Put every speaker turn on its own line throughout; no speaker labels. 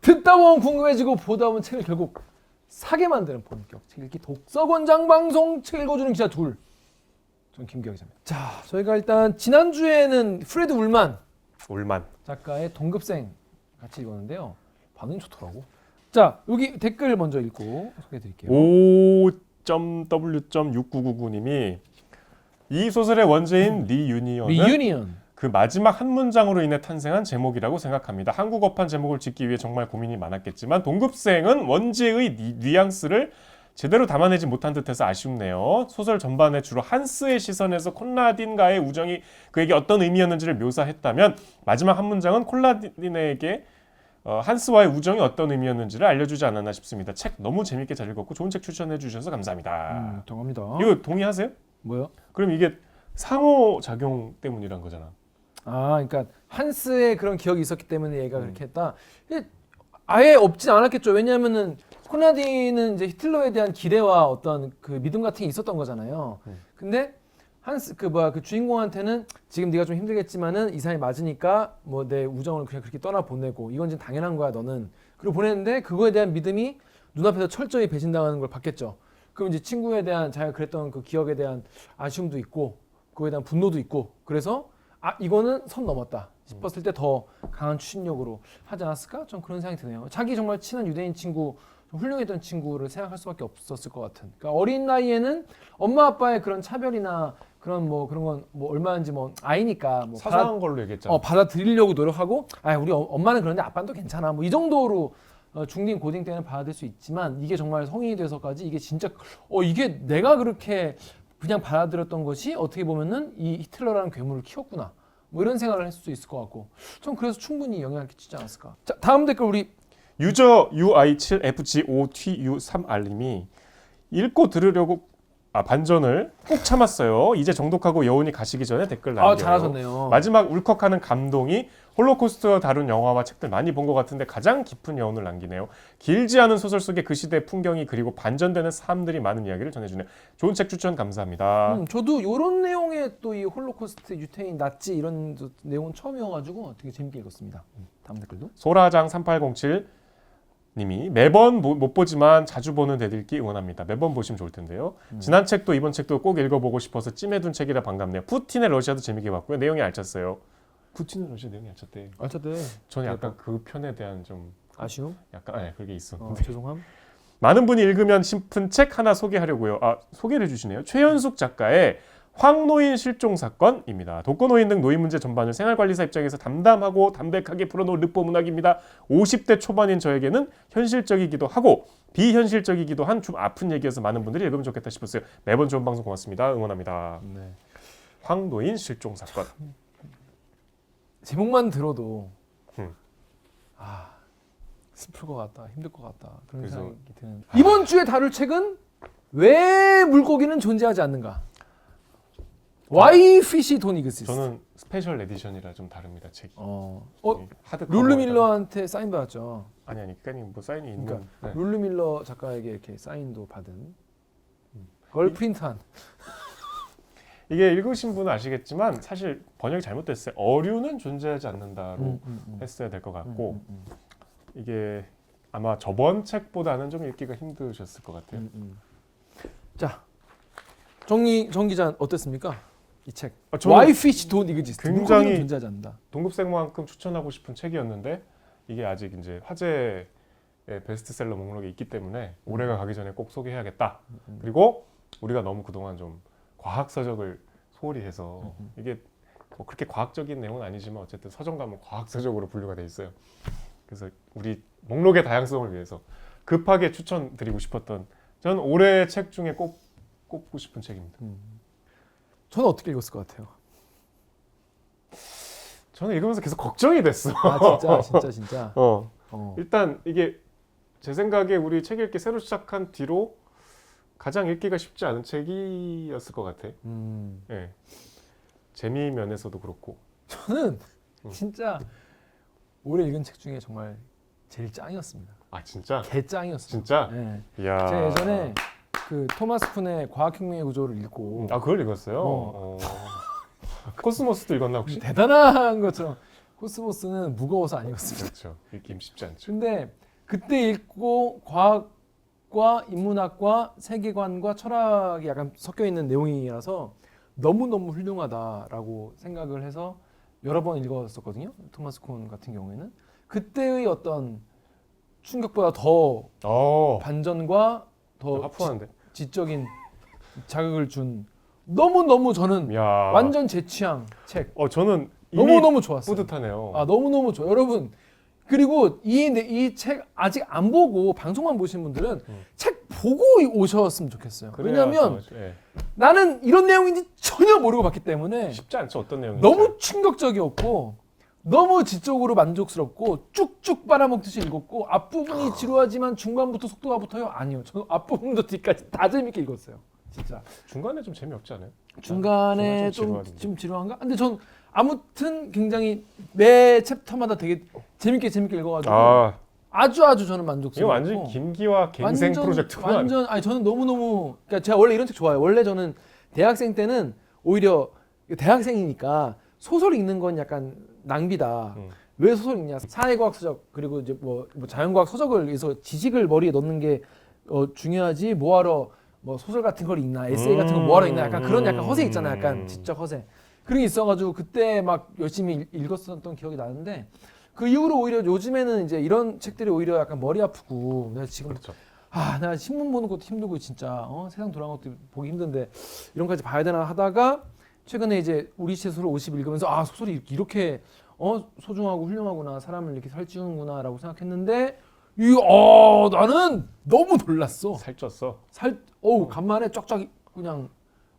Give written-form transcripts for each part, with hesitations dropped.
듣다 보면 궁금해지고 보다 보면 책을 결국 사게 만드는 본격 책 읽기 독서권장 방송 책 읽어주는 기자 둘. 전 김기화 기자입니다. 자, 저희가 일단 지난주에는 프레드 울만 작가의 동급생 같이 읽었는데요. 반응이 좋더라고. 자, 여기 댓글 먼저 읽고 소개해드릴게요.
5.w.6999님이 이 소설의 원제인 리유니언은 그 마지막 한 문장으로 인해 탄생한 제목이라고 생각합니다. 한국어판 제목을 짓기 위해 정말 고민이 많았겠지만 동급생은 원제의 뉘앙스를 제대로 담아내지 못한 듯해서 아쉽네요. 소설 전반에 주로 한스의 시선에서 콘라딘과의 우정이 그에게 어떤 의미였는지를 묘사했다면 마지막 한 문장은 콘라딘에게 한스와의 우정이 어떤 의미였는지를 알려주지 않았나 싶습니다. 책 너무 재밌게 잘 읽었고 좋은 책 추천해 주셔서 감사합니다.
동합니다.
이거 동의하세요?
뭐요?
그럼 이게 상호작용 때문이란 거잖아.
아, 그러니까 한스의 그런 기억이 있었기 때문에 얘가 그렇게 했다. 아예 없진 않았겠죠. 왜냐하면은 콘라딘은 이제 히틀러에 대한 기대와 어떤 그 믿음 같은 게 있었던 거잖아요. 근데 한스 그 주인공한테는 지금 네가 좀 힘들겠지만은 이 사람이 맞으니까 뭐 내 우정을 그냥 그렇게 떠나 보내고 이건 지금 당연한 거야 너는. 그리고 보냈는데 그거에 대한 믿음이 눈앞에서 철저히 배신당하는 걸 봤겠죠. 그럼 이제 친구에 대한 자기가 그랬던 그 기억에 대한 아쉬움도 있고 그거에 대한 분노도 있고 그래서 아 이거는 선 넘었다 싶었을 때 더 강한 추진력으로 하지 않았을까? 좀 그런 생각이 드네요. 자기 정말 친한 유대인 친구, 좀 훌륭했던 친구를 생각할 수밖에 없었을 것 같은. 그러니까 어린 나이에는 엄마 아빠의 그런 차별이나 그런 뭐 그런 건 뭐 얼마인지 뭐 아이니까 뭐
사소한 걸로 얘기했잖아.
받아들이려고 노력하고 아 우리 엄마는 그런데 아빠는 또 괜찮아 뭐 이 정도로 중딩 고딩 때는 받아들일 수 있지만 이게 정말 성인이 돼서까지 이게 진짜 이게 내가 그렇게 그냥 받아들였던 것이 어떻게 보면은 이 히틀러라는 괴물을 키웠구나 뭐 이런 생각을 할 수도 있을 것 같고 전 그래서 충분히 영향을 끼치지 않았을까. 자, 다음 댓글 우리
유저 UI7FGO-TU3R님이 읽고 들으려고 반전을 꼭 참았어요. 이제 정독하고 여운이 가시기 전에 댓글 남겨요.
잘하셨네요.
마지막 울컥하는 감동이 홀로코스트 다룬 영화와 책들 많이 본 것 같은데 가장 깊은 여운을 남기네요. 길지 않은 소설 속에 그 시대의 풍경이 그리고 반전되는 삶들이 많은 이야기를 전해주네요. 좋은 책 추천 감사합니다.
저도 이런 내용의 또 이 홀로코스트, 유태인, 나치 이런 내용은 처음이어가지고 되게 재밌게 읽었습니다. 다음 댓글도
소라장 3807 님이 매번 못 보지만 자주 보는 대들기 응원합니다. 매번 보시면 좋을 텐데요. 지난 책도 이번 책도 꼭 읽어보고 싶어서 찜해둔 책이라 반갑네요. 푸틴의 러시아도 재밌게 봤고요. 내용이 알찼어요. 푸틴의 러시아 내용이 알찼대. 저는 약간 그 편에 대한 좀
아쉬움?
약간 그게 있었는데.
죄송함.
많은 분이 읽으면 싶은 책 하나 소개하려고요. 소개를 해주시네요. 최현숙 작가의 황노인 실종 사건입니다. 독거노인 등 노인 문제 전반을 생활관리사 입장에서 담담하고 담백하게 풀어놓은 르포 문학입니다. 50대 초반인 저에게는 현실적이기도 하고 비현실적이기도 한 좀 아픈 얘기여서 많은 분들이 읽으면 좋겠다 싶었어요. 매번 좋은 방송 고맙습니다. 응원합니다.
네.
황노인 실종 사건.
제목만 들어도 슬플 것 같다, 힘들 것 같다 그런 생각이 드는. 이번 주에 다룰 책은 왜 물고기는 존재하지 않는가? Why Fish Don't Exist.
저는 스페셜 에디션이라 좀 다릅니다 책이.
룰루 밀러한테 사인 받았죠.
아니 그러니까 뭐 사인이 있는.
그러니까 룰루 밀러 작가에게 이렇게 사인도 받은 걸 프린트한.
이게 읽으신 분은 아시겠지만 사실 번역이 잘못됐어요. 어류는 존재하지 않는다로 했어야 될 것 같고 이게 아마 저번 책보다는 좀 읽기가 힘드셨을 것 같아요.
자, 정 기자 어땠습니까? 이 책.
저는
Why Fish Don't Exist.
굉장히
존재하지 않는다.
동급생만큼 추천하고 싶은 책이었는데 이게 아직 이제 화제의 베스트셀러 목록에 있기 때문에 올해가 가기 전에 꼭 소개해야겠다. 그리고 우리가 너무 그동안 좀 과학서적을 소홀히 해서 이게 뭐 그렇게 과학적인 내용은 아니지만 어쨌든 서점가면 과학서적으로 분류가 돼 있어요. 그래서 우리 목록의 다양성을 위해서 급하게 추천드리고 싶었던 저는 올해 책 중에 꼭 꼽고 싶은 책입니다.
저는 어떻게 읽었을 것 같아요?
저는 읽으면서 계속 걱정이 됐어.
진짜.
일단 이게 제 생각에 우리 책 읽기 새로 시작한 뒤로 가장 읽기가 쉽지 않은 책이었을 것 같아. 네. 재미 면에서도 그렇고.
저는 진짜 올해 읽은 책 중에 정말 제일 짱이었습니다.
아 진짜?
개짱이었어요.
진짜?
네.
이야.
제가 예전에 그 토마스 쿤의 과학혁명의 구조를 읽고
그걸 읽었어요? 코스모스도 읽었나 혹시?
대단한 것처럼 코스모스는 무거워서 안 읽었습니다.
그렇죠. 읽기 쉽지 않죠.
근데 그때 읽고 과학과 인문학과 세계관과 철학이 약간 섞여 있는 내용이라서 너무너무 훌륭하다라고 생각을 해서 여러 번 읽었었거든요. 토마스 콘 같은 경우에는 그때의 어떤 충격보다 더 반전과 더
하품하는데.
지적인 자극을 준 너무너무 저는
야.
완전 제 취향 책.
저는 이미
너무너무 좋았어요.
뿌듯하네요.
너무너무 좋아요. 여러분 그리고 이 책 아직 안 보고 방송만 보신 분들은 책 보고 오셨으면 좋겠어요. 왜냐하면 나는 이런 내용인지 전혀 모르고 봤기 때문에
쉽지 않죠. 어떤 내용인지.
너무 충격적이었고 너무 지적으로 만족스럽고 쭉쭉 빨아먹듯이 읽었고 앞부분이 지루하지만 중반부터 속도가 붙어요? 아니요. 저는 앞부분부터 뒤까지 다 재밌게 읽었어요. 진짜.
중간에 좀 재미없지 않아요?
중간에 좀 지루한가? 근데 전 아무튼 굉장히 매 챕터마다 되게 재밌게 읽어가지고 아주 저는 만족스럽고.
이거 완전 김기화 갱생 프로젝트구나.
완전 아니 저는 너무너무 그러니까 제가 원래 이런 책 좋아해요. 원래 저는 대학생 때는 오히려 대학생이니까 소설 읽는 건 약간 낭비다. 왜 소설 읽냐? 사회과학 서적 그리고 이제 뭐 자연과학 서적을 위해서 지식을 머리에 넣는 게 중요하지. 뭐하러 뭐 소설 같은 걸 읽나? 에세이 같은 거 뭐하러 읽나? 약간 그런 약간 허세 있잖아요. 약간 지적 허세. 그런 게 있어가지고 그때 막 열심히 읽었었던 기억이 나는데 그 이후로 오히려 요즘에는 이제 이런 책들이 오히려 약간 머리 아프고 내가 지금
그렇죠.
내가 신문 보는 것도 힘들고 진짜 세상 돌아가는 것도 보기 힘든데 이런 거까지 봐야 되나 하다가 최근에 이제 우리 시대 소설 50 읽으면서 소설이 이렇게 소중하고 훌륭하구나 사람을 이렇게 살찌우는구나라고 생각했는데 나는 너무 놀랐어.
살쪘어.
간만에 쫙쫙 그냥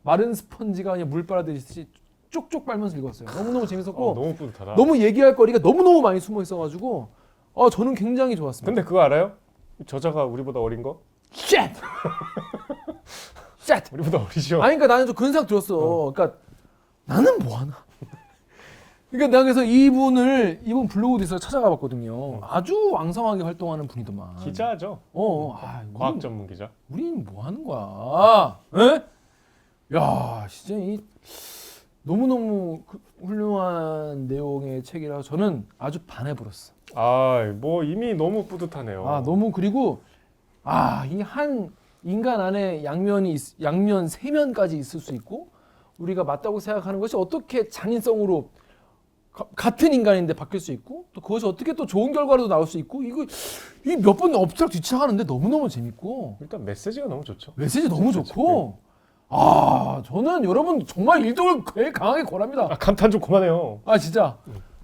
마른 스펀지가 그냥 물 빨아들이듯이 쪽쪽 빨면서 읽었어요. 너무너무 재밌었고
너무 뿌듯하다.
너무 얘기할 거리가 너무너무 많이 숨어 있어가지고 저는 굉장히 좋았습니다.
근데 그거 알아요? 저자가 우리보다 어린 거?
쉣!
우리보다 어리죠.
그러니까 나는 좀 그런 생각 들었어. 그러니까 나는 뭐하나? 그러니까 내가 그래서 이분 블로그도 있어서 찾아가 봤거든요. 아주 왕성하게 활동하는 분이더만.
기자죠. 과학 전문 기자.
우린 뭐 하는 거야? 에? 야, 진짜 너무너무 훌륭한 내용의 책이라서 저는 아주 반해버렸어.
뭐 이미 너무 뿌듯하네요.
너무 그리고 이 한 인간 안에 양면 세면까지 있을 수 있고 우리가 맞다고 생각하는 것이 어떻게 장인성으로 같은 인간인데 바뀔 수 있고 또 그것이 어떻게 또 좋은 결과로도 나올 수 있고 이거 몇 번 엎치락 뒤치락 하는데 너무너무 재밌고
일단 메시지가 너무 좋죠.
메시지 너무 좋고 저는 여러분 정말 일독을 강하게 권합니다.
감탄 좀 그만해요.
진짜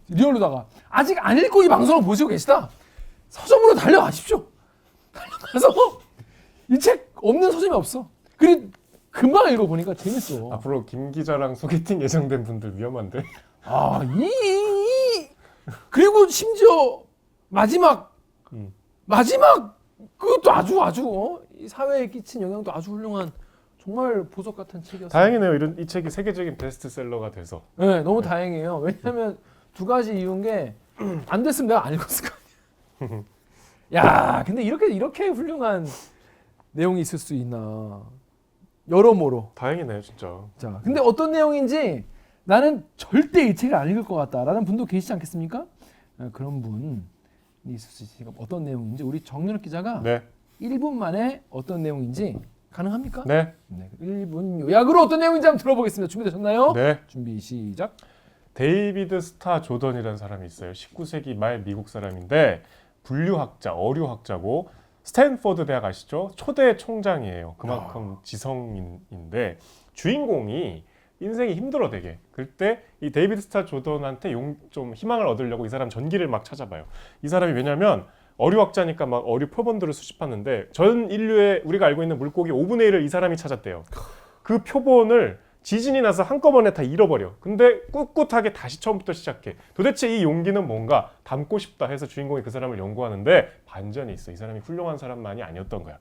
리얼로다가 아직 안 읽고 이 방송을 보시고 계시다. 서점으로 달려가십시오. 달려가서 이 책 없는 서점이 없어. 그리고 금방 읽어보니까 재밌어.
앞으로 김 기자랑 소개팅 예정된 분들 위험한데.
그리고 심지어 마지막 그것도 아주 이 사회에 끼친 영향도 아주 훌륭한 정말 보석 같은 책이었어요.
다행이네요. 이 책이 세계적인 베스트셀러가 돼서.
네, 너무 다행이에요. 왜냐하면 두 가지 이유인 게 안 됐으면 내가 안 읽었을 거 아니야. 야, 근데 이렇게 훌륭한 내용이 있을 수 있나? 여러모로.
다행이네요, 진짜.
자, 근데 어떤 내용인지 나는 절대 이 책을 안 읽을 것 같다라는 분도 계시지 않겠습니까? 그런 분이 있을 수 있으니까 어떤 내용인지 우리 정연욱 기자가 1분 만에 어떤 내용인지 가능합니까?
네.
1분 요약으로 어떤 내용인지 한번 들어보겠습니다. 준비되셨나요?
네.
준비 시작.
데이비드 스타 조던이라는 사람이 있어요. 19세기 말 미국 사람인데 분류학자, 어류학자고 스탠포드 대학 아시죠? 초대 총장이에요. 그만큼 지성인인데 주인공이 인생이 힘들어 되게. 그때 이 데이비드 스타 조던한테 좀 희망을 얻으려고 이 사람 전기를 막 찾아봐요. 이 사람이 왜냐면 어류학자니까 막 어류 표본들을 수집하는데 전 인류의 우리가 알고 있는 물고기 5분의 1을 이 사람이 찾았대요. 그 표본을 지진이 나서 한꺼번에 다 잃어버려. 근데 꿋꿋하게 다시 처음부터 시작해. 도대체 이 용기는 뭔가 담고 싶다 해서 주인공이 그 사람을 연구하는데 반전이 있어. 이 사람이 훌륭한 사람만이 아니었던 거야.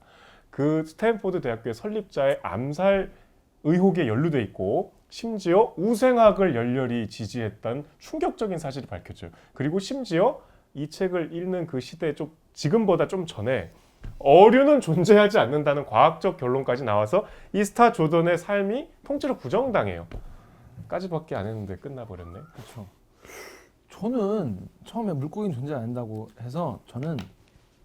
그 스탠포드 대학교의 설립자의 암살 의혹에 연루돼 있고 심지어 우생학을 열렬히 지지했던 충격적인 사실이 밝혀져요. 그리고 심지어 이 책을 읽는 그 시대에 지금보다 좀 전에 어류는 존재하지 않는다는 과학적 결론까지 나와서 이 스타 조던의 삶이 통째로 부정당해요. 까지밖에 안 했는데 끝나버렸네.
그렇죠. 저는 처음에 물고기는 존재 안 한다고 해서 저는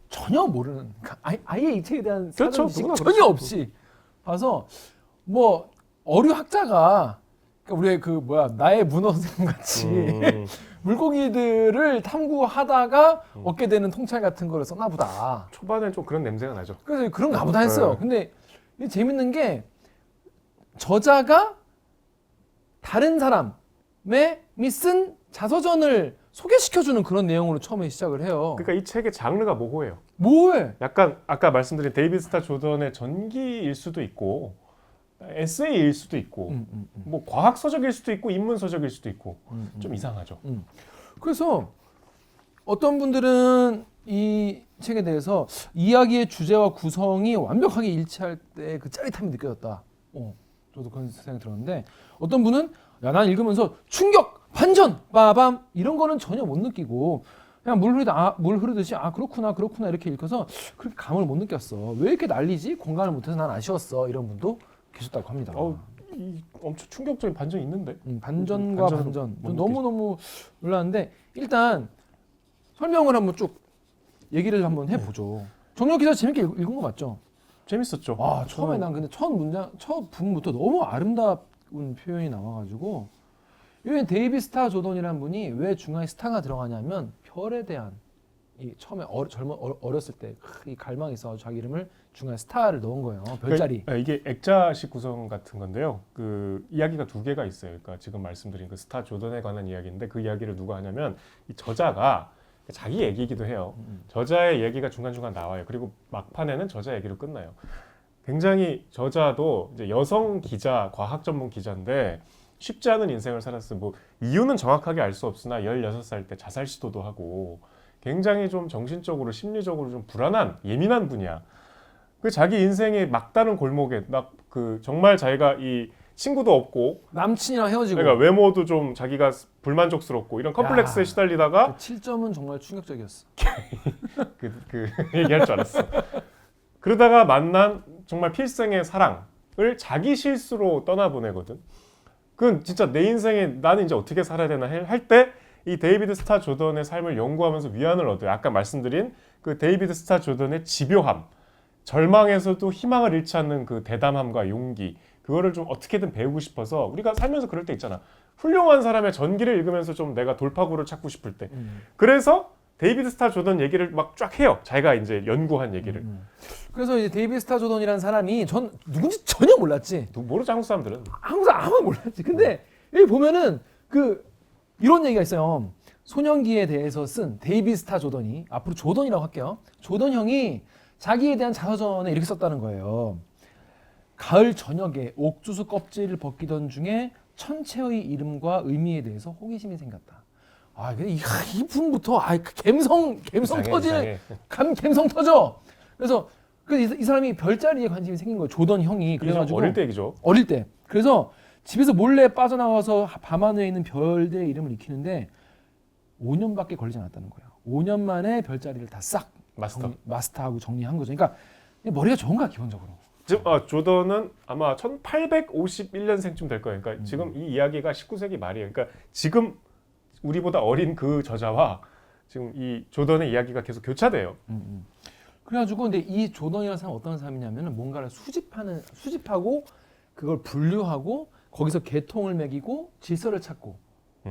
전혀 모르는, 그러니까 아예 이 책에 대한
그렇죠.
사전
누구나
지식 전혀
그렇죠.
없이 봐서 뭐 어류 학자가 그러니까 우리 그 뭐야 나의 문어 선생님 같이 물고기들을 탐구하다가 얻게 되는 통찰 같은 거를 썼나 보다.
초반엔 좀 그런 냄새가 나죠.
그래서 그런가 보다 했어요. 근데 이게 재밌는 게 저자가 다른 사람이 쓴 자서전을 소개시켜주는 그런 내용으로 처음에 시작을 해요.
그러니까 이 책의 장르가 모호해요.
뭐해?
약간 아까 말씀드린 데이비드 스타 조던의 전기일 수도 있고 에세이일 수도 있고 뭐 과학 서적일 수도 있고 인문 서적일 수도 있고 좀 이상하죠.
그래서 어떤 분들은 이 책에 대해서 이야기의 주제와 구성이 완벽하게 일치할 때 그 짜릿함이 느껴졌다. 저도 그런 생각이 들었는데 어떤 분은 야, 난 읽으면서 충격, 반전, 빠밤 이런 거는 전혀 못 느끼고 그냥 물 흐르듯이 그렇구나 이렇게 읽어서 그렇게 감을 못 느꼈어. 왜 이렇게 난리지? 공감을 못해서 난 아쉬웠어. 이런 분도 계셨다고 합니다.
엄청 충격적인 반전이 있는데.
반전과 반전. 너무너무 놀랐는데 일단 설명을 한번 쭉 얘기를 한번 해보죠. 정혁 기자 재밌게 읽은 거 맞죠?
재밌었죠.
처음에 난 근데 첫 부분부터 너무 아름다운 표현이 나와가지고 이 데이비드 스타 조던이라는 분이 왜 중간에 스타가 들어가냐면 별에 대한 이 처음에 어렸을 때 이 갈망이 있어 자기 이름을 중간에 스타를 넣은 거예요. 별자리.
그러니까 이게 액자식 구성 같은 건데요. 그 이야기가 두 개가 있어요. 그러니까 지금 말씀드린 그 스타 조던에 관한 이야기인데 그 이야기를 누가 하냐면 이 저자가 자기 얘기이기도 해요. 저자의 얘기가 중간중간 나와요. 그리고 막판에는 저자 얘기로 끝나요. 굉장히 저자도 이제 여성 기자, 과학 전문 기자인데 쉽지 않은 인생을 살았어요. 뭐 이유는 정확하게 알 수 없으나 16살 때 자살 시도도 하고 굉장히 좀 정신적으로 심리적으로 좀 불안한 예민한 분이야. 그 자기 인생의 막다른 골목에 정말 자기가 이 친구도 없고
남친이랑 헤어지고
그러니까 외모도 좀 자기가 불만족스럽고 이런 컴플렉스에 시달리다가
7점은 정말 충격적이었어.
그 얘기할 줄 알았어. 그러다가 만난 정말 필생의 사랑을 자기 실수로 떠나보내거든. 그건 진짜 내 인생에 나는 이제 어떻게 살아야 되나 할 때 이 데이비드 스타 조던의 삶을 연구하면서 위안을 얻어요. 아까 말씀드린 그 데이비드 스타 조던의 집요함, 절망에서도 희망을 잃지 않는 그 대담함과 용기, 그거를 좀 어떻게든 배우고 싶어서 우리가 살면서 그럴 때 있잖아. 훌륭한 사람의 전기를 읽으면서 좀 내가 돌파구를 찾고 싶을 때. 그래서 데이비드 스타 조던 얘기를 막 쫙 해요. 자기가 이제 연구한 얘기를.
그래서 이제 데이비드 스타 조던이라는 사람이 전 누군지 전혀 몰랐지.
모르죠, 한국 사람들은.
한국 사람 아무 몰랐지. 근데 여기 보면은 이런 얘기가 있어요. 소년기에 대해서 쓴 데이비드 스타 조던이 앞으로 조던이라고 할게요. 조던 형이 자기에 대한 자서전에 이렇게 썼다는 거예요. 가을 저녁에 옥수수 껍질을 벗기던 중에 천체의 이름과 의미에 대해서 호기심이 생겼다. 이분부터 감성 터지는 감성 터져. 그래서 이 사람이 별자리에 관심이 생긴 거예요. 조던 형이. 그래가지고
어릴 때 얘기죠.
어릴 때. 그래서 집에서 몰래 빠져나와서 밤하늘에 있는 별들의 이름을 익히는데 5년밖에 걸리지 않았다는 거예요. 5년 만에 별자리를 다 싹 마스터하고 정리한 거죠. 그러니까 머리가 좋은 거야 기본적으로.
지금 조던은 아마 1851년생쯤 될 거예요. 그러니까 지금 이 이야기가 19세기 말이에요. 그러니까 지금 우리보다 어린 그 저자와 지금 이 조던의 이야기가 계속 교차돼요.
그래가지고 근데 이 조던이라는 사람은 어떤 사람이냐면은 뭔가를 수집하고 그걸 분류하고 거기서 계통을 매기고 질서를 찾고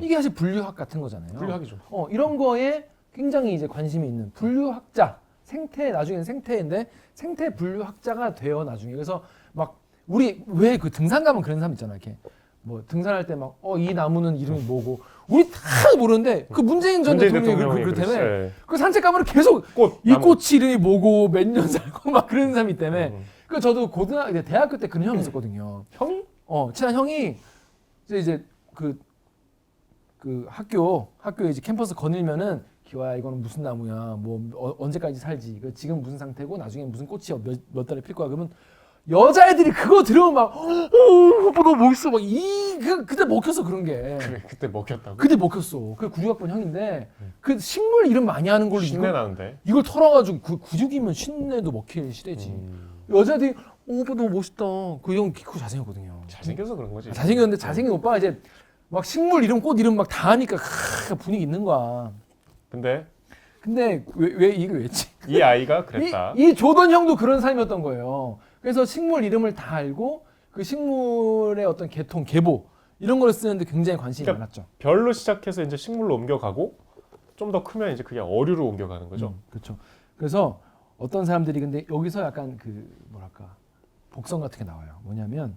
이게 사실 분류학 같은 거잖아요.
분류학이죠.
이런 거에 굉장히 이제 관심이 있는 분류학자, 나중에는 생태인데 생태 분류학자가 돼요 나중에. 그래서 막 우리 왜 그 등산 가면 그런 사람 있잖아. 이렇게 뭐 등산할 때 막 이 나무는 이름이 뭐고 우리 다 모르는데 그 문재인 전 대통령이 그렇다며. 그 산책 가면 계속 이 꽃이 이름이 뭐고 몇 년 살고 막 그런 사람이 때문에. 그 저도 대학교 때 그런 형이 있었거든요.
형이?
친한 형이 이제 그 학교에 이제 캠퍼스 거닐면은 기와야 이거는 무슨 나무야, 뭐 언제까지 살지, 지금 무슨 상태고 나중에 무슨 꽃이 몇 달에 필 거야. 그러면 여자애들이 그거 들으면 막 너무 멋있어 막 그때 먹혔어 그런 게.
그래 그때 먹혔다고?
그때 먹혔어. 그 96학번 형인데 그 식물 이름 많이 하는 걸로
신내 나는데.
이걸 털어가지고 96이면 신내도 먹힐 시대지. 여자애들이 오빠 너무 멋있다. 그 형 키 크고 잘생겼거든요.
잘생겨서 그런 거지.
잘생겼는데 잘생긴 오빠가 이제 막 식물 이름, 꽃 이름 막 다 하니까 분위기 있는 거야.
근데
왜 이걸 왜지?
이 아이가 그랬다.
이 조던 형도 그런 사람이었던 거예요. 그래서 식물 이름을 다 알고 그 식물의 어떤 계통, 계보 이런 걸 쓰는데 굉장히 관심이
그러니까
많았죠.
별로 시작해서 이제 식물로 옮겨가고 좀 더 크면 이제 그게 어류로 옮겨가는 거죠.
그렇죠. 그래서 어떤 사람들이 근데 여기서 약간 그 뭐랄까 복선 같은 게 나와요. 뭐냐면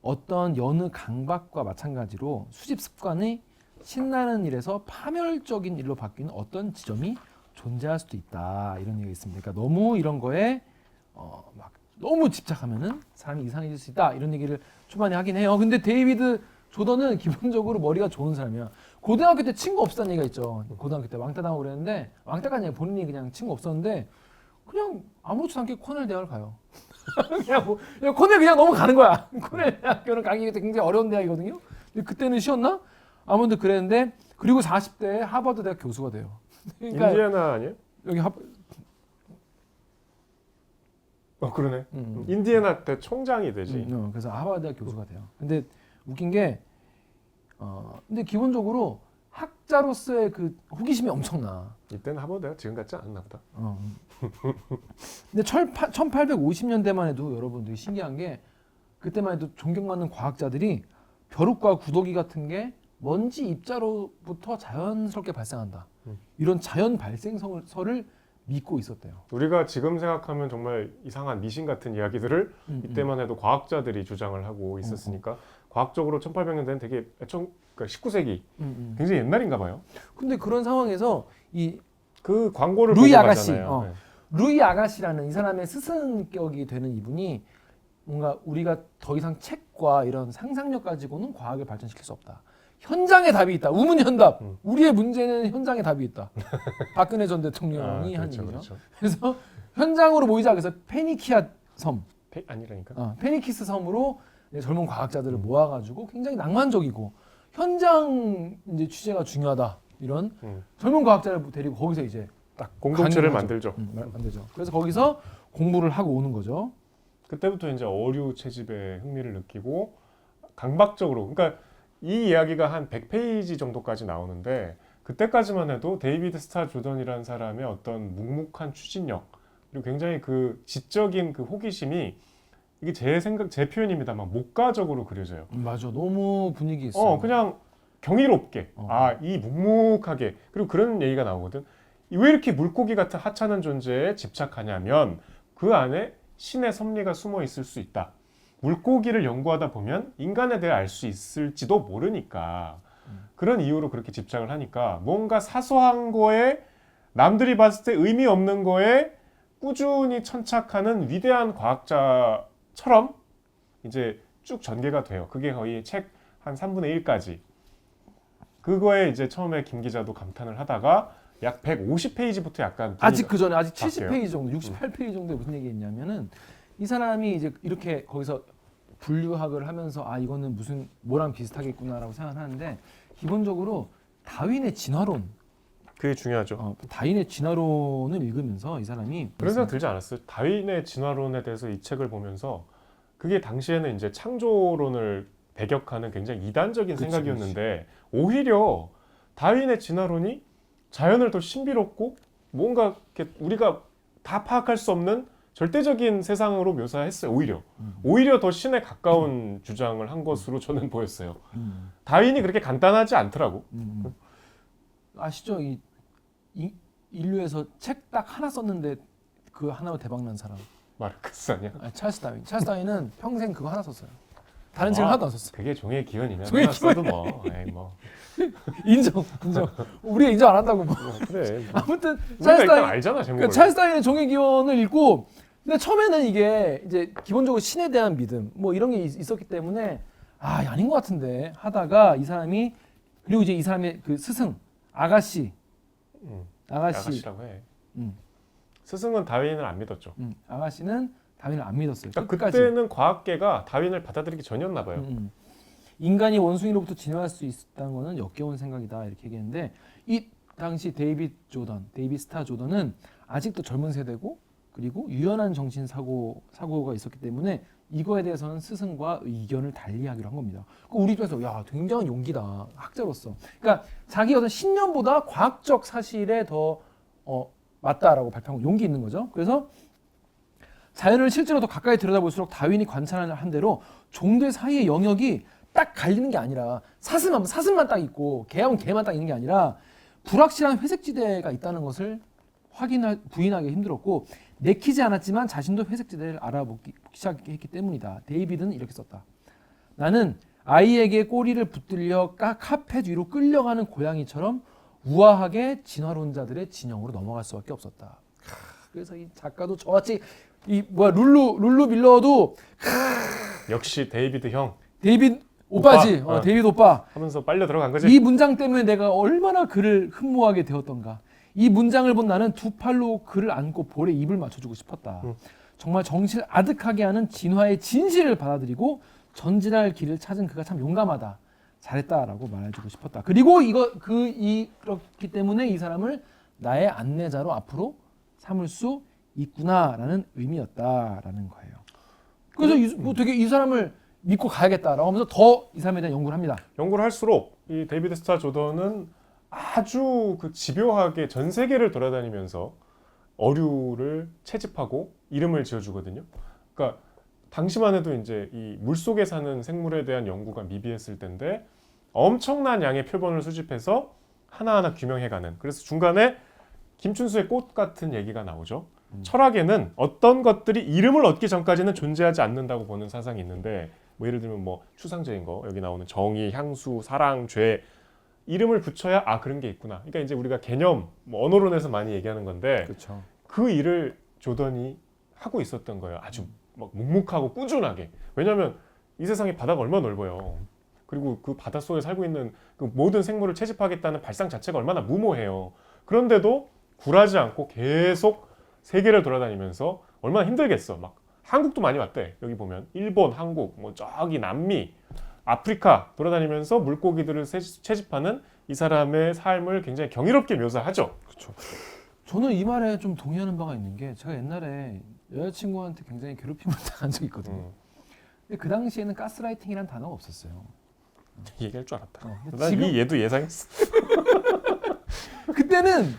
어떤 여느 강박과 마찬가지로 수집 습관이 신나는 일에서 파멸적인 일로 바뀌는 어떤 지점이 존재할 수도 있다 이런 얘기가 있습니다. 그러니까 너무 이런 거에 막 너무 집착하면은 사람이 이상해질 수 있다 이런 얘기를 초반에 하긴 해요. 근데 데이비드 조던은 기본적으로 머리가 좋은 사람이야. 고등학교 때 친구 없었다는 얘기가 있죠. 고등학교 때 왕따 당하고 그랬는데 왕따가 아니라 본인이 그냥 친구 없었는데 그냥 아무렇지도 않게 코넬 대학을 가요. 그냥 코넬 그냥 넘어가는 거야. 코넬 대학교는 가기 굉장히 어려운 대학이거든요. 근데 그때는 쉬었나? 아무튼 그랬는데 그리고 40대에 하버드 대학 교수가 돼요. 그러니까
인디애나 아니에요?
여기
그러네. 인디애나 때 총장이 되지.
그래서 하버드 대학 교수가 돼요. 근데 웃긴 게 근데 기본적으로 학자로서의 그 호기심이 엄청나.
이때는 하버드가 지금 같지 않나 보다.
근데 1850년대만 해도 여러분들이 신기한 게 그때만 해도 존경받는 과학자들이 벼룩과 구더기 같은 게 먼지 입자로부터 자연스럽게 발생한다. 이런 자연 발생설을 믿고 있었대요.
우리가 지금 생각하면 정말 이상한 미신 같은 이야기들을 이때만 해도 과학자들이 주장을 하고 있었으니까 과학적으로 1800년대는 되게 그러니까 19세기 굉장히 옛날인가 봐요.
근데 그런 상황에서
그 광고를
루이
보고
아가씨,
가잖아요.
루이 아가씨라는 이 사람의 스승격이 되는 이분이 뭔가 우리가 더 이상 책과 이런 상상력 가지고는 과학을 발전시킬 수 없다. 현장에 답이 있다. 우문현답. 우리의 문제는 현장에 답이 있다. 박근혜 전 대통령이 한 얘기죠.
그렇죠.
그래서 현장으로 모이자. 그래서 페니키아 섬,
아니라니까.
페니키스 섬으로 젊은 과학자들을 모아가지고 굉장히 낭만적이고 현장 이제 취재가 중요하다. 이런 젊은 과학자를 데리고 거기서 이제
딱 공동체를
강의를
만들죠.
만들죠. 그래서 거기서 공부를 하고 오는 거죠.
그때부터 이제 어류 채집에 흥미를 느끼고 강박적으로, 그러니까 이 이야기가 한 100페이지 정도까지 나오는데 그때까지만 해도 데이비드 스타 조던이라는 사람의 어떤 묵묵한 추진력 그리고 굉장히 그 지적인 그 호기심이 이게 제 표현입니다만 목가적으로 그려져요.
맞아, 너무 분위기 있어.
그냥 경이롭게, 이 묵묵하게, 그리고 그런 얘기가 나오거든. 왜 이렇게 물고기 같은 하찮은 존재에 집착하냐면 그 안에 신의 섭리가 숨어 있을 수 있다. 물고기를 연구하다 보면 인간에 대해 알 수 있을지도 모르니까 그런 이유로 그렇게 집착을 하니까 뭔가 사소한 거에 남들이 봤을 때 의미 없는 거에 꾸준히 천착하는 위대한 과학자처럼 이제 쭉 전개가 돼요. 그게 거의 책 한 3분의 1까지. 그거에 이제 처음에 김 기자도 감탄을 하다가 약 150페이지부터 약간
아직 그 전에 아직
바뀌어요.
70페이지 정도, 68페이지 정도에 무슨 얘기했냐면은 이 사람이 이제 이렇게 거기서 분류학을 하면서 이거는 무슨 뭐랑 비슷하겠구나라고 생각하는데 기본적으로 다윈의 진화론,
그게 중요하죠.
다윈의 진화론을 읽으면서 이 사람이
그런 생각 들지 않았어요? 다윈의 진화론에 대해서 이 책을 보면서 그게 당시에는 이제 창조론을 배격하는 굉장히 이단적인 생각이었는데 오히려 다윈의 진화론이 자연을 더 신비롭고 뭔가 이렇게 우리가 다 파악할 수 없는 절대적인 세상으로 묘사했어요. 오히려 더 신에 가까운 주장을 한 것으로 저는 보였어요. 다윈이 그렇게 간단하지 않더라고.
아시죠? 인류에서 책 딱 하나 썼는데 그 하나로 대박난 사람.
마르크스 아니야?
찰스 다윈. 찰스 다윈은 평생 그거 하나 썼어요. 다른 책 하나도 안 썼어.
그게 종의 기원이면
종의
하나 써도 뭐.
인정. 우리가 인정 안 한다고 뭐.
그래.
아무튼
우리가 일단 알잖아 제목을.
찰스 다윈의 종의 기원을 읽고 근데 처음에는 이게 이제 기본적으로 신에 대한 믿음 뭐 이런 게 있었기 때문에 아닌 것 같은데 하다가 이 사람이 그리고 이제 이 사람의 그 스승 아가씨라고
해. 스승은 다윈을 안 믿었죠.
아가씨는 다윈을 안 믿었어요.
그러니까 그때는 과학계가 다윈을 받아들이기 전이었나 봐요.
인간이 원숭이로부터 진화할 수 있다는 것은 역겨운 생각이다 이렇게 얘기했는데 이 당시 데이비드 스타 조던은 아직도 젊은 세대고 그리고 유연한 정신 사고가 있었기 때문에 이거에 대해서는 스승과 의견을 달리하기로 한 겁니다. 우리 입장에서 야 굉장한 용기다 학자로서. 그러니까 자기 어떤 신념보다 과학적 사실에 더 맞다라고 발표한 용기 있는 거죠. 그래서 자연을 실제로 더 가까이 들여다볼수록 다윈이 관찰한 대로 종들 사이의 영역이 딱 갈리는 게 아니라 사슴만 딱 있고 개하면 개만 딱 있는 게 아니라 불확실한 회색지대가 있다는 것을 부인하기 힘들었고 내키지 않았지만 자신도 회색지대를 알아보기 시작했기 때문이다. 데이비드는 이렇게 썼다. 나는 아이에게 꼬리를 붙들려 카페 뒤로 끌려가는 고양이처럼 우아하게 진화론자들의 진영으로 넘어갈 수밖에 없었다. 그래서 이 작가도 저같이 룰루 밀러도
역시 데이비드 형.
데이비드 오빠지. 데이비드 오빠.
하면서 빨려 들어간 거지.
이 문장 때문에 내가 얼마나 그를 흠모하게 되었던가. 이 문장을 본 나는 두 팔로 그를 안고 볼에 입을 맞춰주고 싶었다. 정말 정신을 아득하게 하는 진화의 진실을 받아들이고 전진할 길을 찾은 그가 참 용감하다. 잘했다라고 말해주고 싶었다. 그리고 그렇기 때문에 이 사람을 나의 안내자로 앞으로 삼을 수 있구나라는 의미였다라는 거예요. 그래서 이 사람을 믿고 가야겠다라고 하면서 더 이 사람에 대한 연구를 합니다.
연구를 할수록 이 데이비드 스타 조던은 아주 그 집요하게 전 세계를 돌아다니면서 어류를 채집하고 이름을 지어주거든요. 그러니까 당시만 해도 이제 이 물속에 사는 생물에 대한 연구가 미비했을 텐데 엄청난 양의 표본을 수집해서 하나하나 규명해가는. 그래서 중간에 김춘수의 꽃 같은 얘기가 나오죠. 철학에는 어떤 것들이 이름을 얻기 전까지는 존재하지 않는다고 보는 사상이 있는데 뭐 예를 들면 뭐 추상적인 거 여기 나오는 정의, 향수, 사랑, 죄 이름을 붙여야 그런 게 있구나. 그러니까 이제 우리가 개념, 뭐 언어론에서 많이 얘기하는 건데
그렇죠.
그 일을 조던이 하고 있었던 거예요. 아주 막 묵묵하고 꾸준하게. 왜냐하면 이 세상에 바다가 얼마나 넓어요. 그리고 그 바다 속에 살고 있는 그 모든 생물을 채집하겠다는 발상 자체가 얼마나 무모해요. 그런데도 굴하지 않고 계속 세계를 돌아다니면서 얼마나 힘들겠어. 막 한국도 많이 왔대. 여기 보면 일본, 한국, 뭐 저기 남미, 아프리카 돌아다니면서 물고기들을 채집하는 이 사람의 삶을 굉장히 경이롭게 묘사하죠.
그렇죠. 저는 이 말에 좀 동의하는 바가 있는 게 제가 옛날에 여자친구한테 굉장히 괴롭힘을 당한 적이 있거든요. 근데 그 당시에는 가스라이팅이라는 단어가 없었어요.
얘기할 줄 알았다.
난
지금 얘도 예상했어.
그때는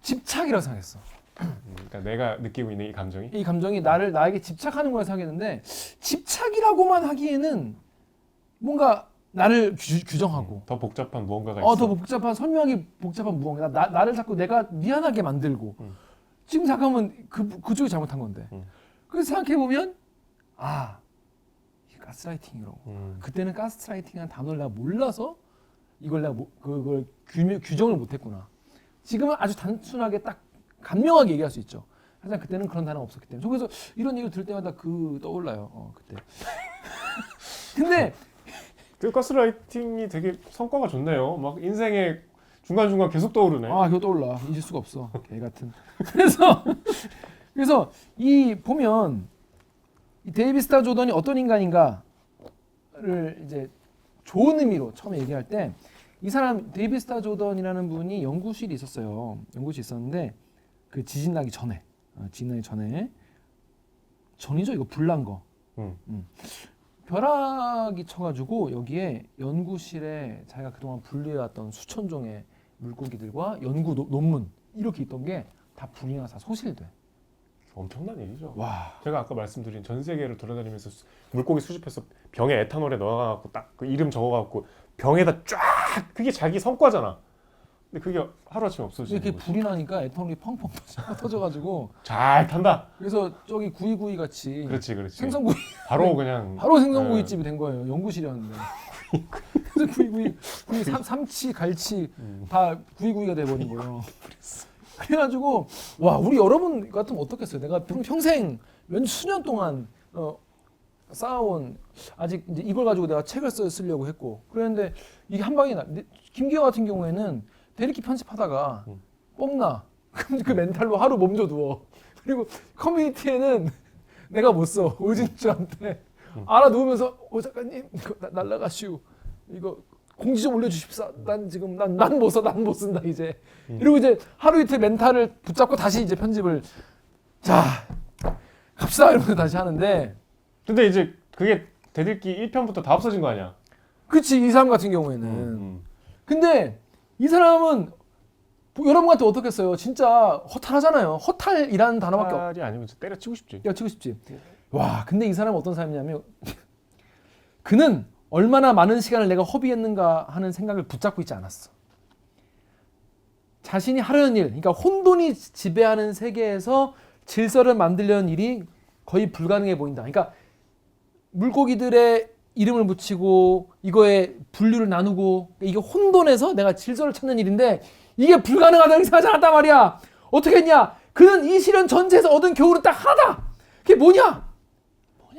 집착이라고 생각했어.
그러니까 내가 느끼고 있는 이 감정이
나에게 집착하는 거라 생각했는데 집착이라고만 하기에는 뭔가 나를 규정하고
더 복잡한 무언가가 있어.
더 복잡한 설명하기 복잡한 무언가. 나를 자꾸 내가 미안하게 만들고 지금 잠깐만 그쪽이 잘못한 건데. 그래서 생각해 보면 이게 가스라이팅이라고. 그때는 가스라이팅이라는 단어를 내가 몰라서 이걸 내가 그걸 규정을 못했구나. 지금은 아주 단순하게 딱 간명하게 얘기할 수 있죠. 하지만 그때는 그런 단어가 없었기 때문에. 그래서 이런 얘기를 들을 때마다 떠올라요. 그때. 근데
그 가스라이팅이 되게 성과가 좋네요. 막 인생에 중간중간 계속 떠오르네.
그거 떠올라. 잊을 수가 없어. 개 같은. 그래서 보면 이 데이비드 스타 조던이 어떤 인간인가를 이제 좋은 의미로 처음에 얘기할 때 이 사람 데이비드 스타 조던이라는 분이 연구실이 있었어요. 연구실이 있었는데 그 지진 나기 전에 전이죠. 이거 불난 거. 벼락이 쳐가지고 여기에 연구실에 자기가 그동안 분류해왔던 수천 종의 물고기들과 연구 논문 이렇게 있던 게 다 불이 나서 소실돼.
엄청난 일이죠.
와.
제가 아까 말씀드린 전 세계를 돌아다니면서 물고기 수집해서 병에 에탄올에 넣어갖고 딱 그 이름 적어갖고 병에다 쫙 그게 자기 성과잖아. 근데 그게 하루아침에 없어지는
이렇게
거지.
불이 나니까 에탄올이 펑펑 터져가지고
잘 탄다.
그래서 저기 구이구이 같이
그렇지.
생선구이
바로 그냥
바로 생선구이집이 된 거예요. 연구실이었는데. 그래서 구이구이 삼치, 갈치 다 구이구이가 돼버린 거예요. 그래가지고 와 우리 여러분 같으면 어떻겠어요? 내가 평생 수년 동안 쌓아온 아직 이제 이걸 가지고 내가 책을 쓰려고 했고 그랬는데 이게 한 방에 김기화 같은 경우에는 대리기 편집하다가 뻥나. 그럼 그 멘탈로 하루 몸져 누워. 그리고 커뮤니티에는 내가 못 써. 오진주한테 알아누우면서 작가님 이거 날라가시오. 이거 공지 좀 올려주십사. 난 지금 난 못 써. 난 못 쓴다 이제. 그리고 이제 하루 이틀 멘탈을 붙잡고 다시 이제 편집을 자 갑시다 이러면서 다시 하는데
근데 이제 그게 대들기 1편부터 다 없어진 거 아니야?
그치, 이 사람 같은 경우에는. 근데 이 사람은 여러분한테 어떻게 써요? 진짜 허탈하잖아요. 허탈이라는 단어밖에 없.
허탈이 아니면 때려치고 싶지.
야, 치고 싶지. 와, 근데 이 사람은 어떤 사람이냐면 그는 얼마나 많은 시간을 내가 허비했는가 하는 생각을 붙잡고 있지 않았어. 자신이 하려는 일, 그러니까 혼돈이 지배하는 세계에서 질서를 만들려는 일이 거의 불가능해 보인다. 그러니까 물고기들의 이름을 붙이고 이거에 분류를 나누고 이게 혼돈에서 내가 질서를 찾는 일인데 이게 불가능하다고 생각하지 않았단 말이야. 어떻게 했냐? 그는 이 시련 전체에서 얻은 교훈은 딱 하나다. 그게 뭐냐?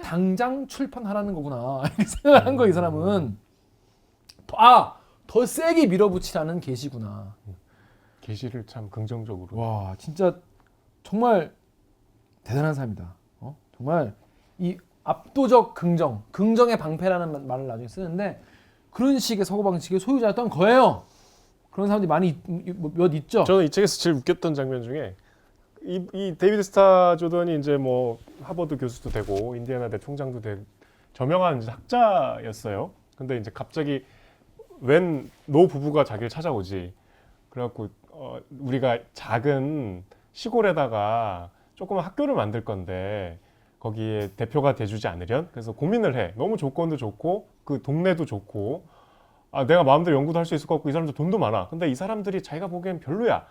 당장 출판하라는 거구나. 이렇게 생각을 한 거야, 이 사람은. 더 세게 밀어붙이라는 계시구나.
계시를 참 긍정적으로.
와, 진짜 정말 대단한 사람이다. 정말 이 압도적 긍정의 방패라는 말을 나중에 쓰는데 그런 식의 사고방식의 소유자였던 거예요. 그런 사람들이 많이 몇 있죠.
저는 이 책에서 제일 웃겼던 장면 중에 이 데이비드 스타 조던이 이제 뭐 하버드 교수도 되고 인디애나대 총장도 되고 저명한 이제 학자였어요. 근데 이제 갑자기 웬 노 부부가 자기를 찾아오지. 그래갖고 우리가 작은 시골에다가 조그만 학교를 만들 건데 거기에 대표가 돼주지 않으련? 그래서 고민을 해. 너무 조건도 좋고 그 동네도 좋고 내가 마음대로 연구도 할 수 있을 것 같고 이 사람들 돈도 많아. 근데 이 사람들이 자기가 보기엔 별로야.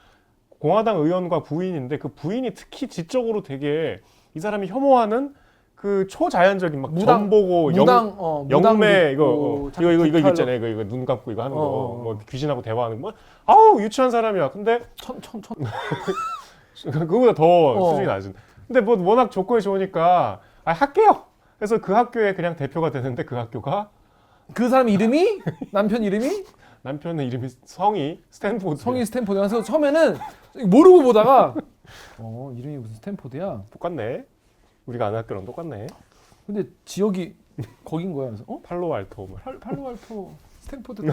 공화당 의원과 부인인데 그 부인이 특히 지적으로 되게 이 사람이 혐오하는 그 초자연적인 막 전보고 영매 이거 있잖아요. 이거 눈 감고 이거 하는 거. 뭐 귀신하고 대화하는 거. 아우 유치한 사람이야. 근데 그거보다 더 수준이 낮은. 근데 뭐 워낙 조건이 좋으니까 할게요. 그래서 그 학교에 그냥 대표가 되는데 그 학교가
그 사람 이름이 남편 이름이
남편의 이름이 성이 스탠포드.
성이 스탠포드. 그래서 처음에는 모르고 보다가 이름이 무슨 스탠포드야?
똑같네. 우리가 아는 학교랑 똑같네.
근데 지역이 거긴 거야. 그래서
팔로알토.
팔로알토 스탠포드.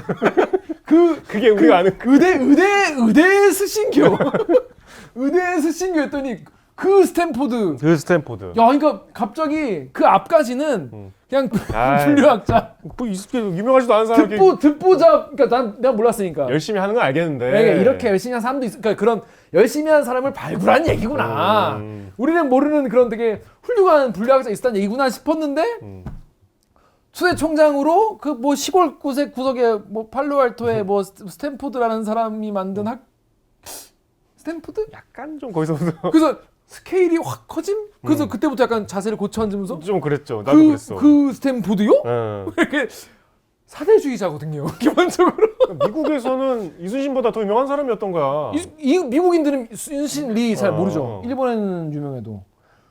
그게 우리가 아는
의대 스신교. 의대 스신교였더니 그 스탠포드.
스탠포드.
야, 그러니까 갑자기 그 앞까지는 그냥 분류학자.
뭐 유명하지도 않은 사람이
듣보잡. 그러니까 내가 몰랐으니까.
열심히 하는 건 알겠는데.
그러니까 이렇게 열심히 한 사람도 있어. 그러니까 그런 열심히 한 사람을 발굴한 얘기구나. 우리는 모르는 그런 되게 훌륭한 분류학자 있었다는 얘기구나 싶었는데 초대 총장으로 그 뭐 시골 구석에 뭐 팔로알토에 뭐 스탠포드라는 사람이 만든 스탠포드?
약간 좀 거기서부터.
그래서 스케일이 확 커짐? 그래서 그때부터 약간 자세를 고쳐앉으면서
좀 그랬죠. 나도 그랬어.
그 스탠포드요?
응.
이렇게 사대주의자거든요. 기본적으로.
미국에서는 이순신보다 더 유명한 사람이었던 거야.
이 미국인들은 이순신 리 잘 모르죠. 일본에는 유명해도.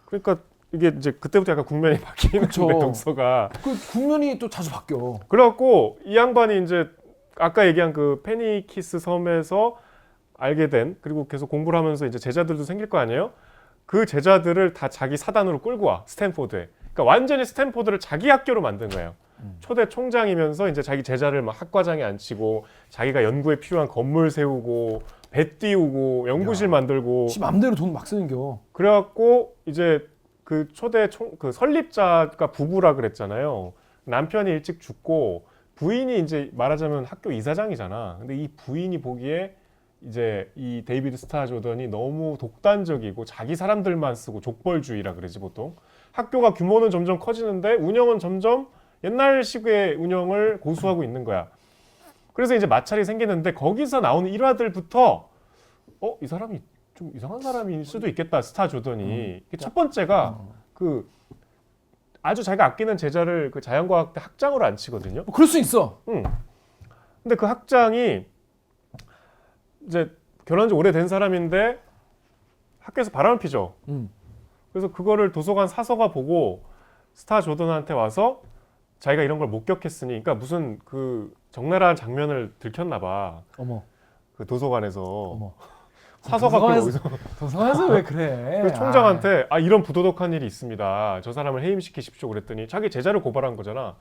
그러니까 이게 이제 그때부터 약간 국면이 바뀌는 건데 독서가.
그 국면이 또 자주 바뀌어.
그래갖고 이 양반이 이제 아까 얘기한 그 페니키스 섬에서 알게 된, 그리고 계속 공부를 하면서 이제 제자들도 생길 거 아니에요? 그 제자들을 다 자기 사단으로 끌고 와, 스탠포드에. 그러니까 완전히 스탠포드를 자기 학교로 만든 거예요. 초대 총장이면서 이제 자기 제자를 막 학과장에 앉히고 자기가 연구에 필요한 건물 세우고 배 띄우고 연구실 만들고.
지 맘대로 돈 막 쓰는겨.
그래갖고 이제 그 초대 그 설립자가 부부라 그랬잖아요. 남편이 일찍 죽고 부인이 이제 말하자면 학교 이사장이잖아. 근데 이 부인이 보기에 이제 이 데이비드 스타 조던이 너무 독단적이고 자기 사람들만 쓰고 족벌주의라 그러지 보통. 학교가 규모는 점점 커지는데 운영은 점점 옛날식의 운영을 고수하고 있는 거야. 그래서 이제 마찰이 생기는데 거기서 나오는 일화들부터 이 사람이 좀 이상한 사람일 수도 있겠다. 스타 조던이. 첫 번째가 그 아주 자기가 아끼는 제자를 그 자연과학대 학장으로 앉히거든요.
그럴 수 있어.
근데 그 학장이 이제 결혼한 지 오래된 사람인데 학교에서 바람을 피죠. 그래서 그거를 도서관 사서가 보고 스타 조던한테 와서 자기가 이런 걸 목격했으니, 그러니까 무슨 그 적나라한 장면을 들켰나 봐.
어머.
그 도서관에서.
어머.
사서가
도서관에서 왜 그래?
그 총장한테 이런 부도덕한 일이 있습니다. 저 사람을 해임시키십시오. 그랬더니 자기 제자를 고발한 거잖아.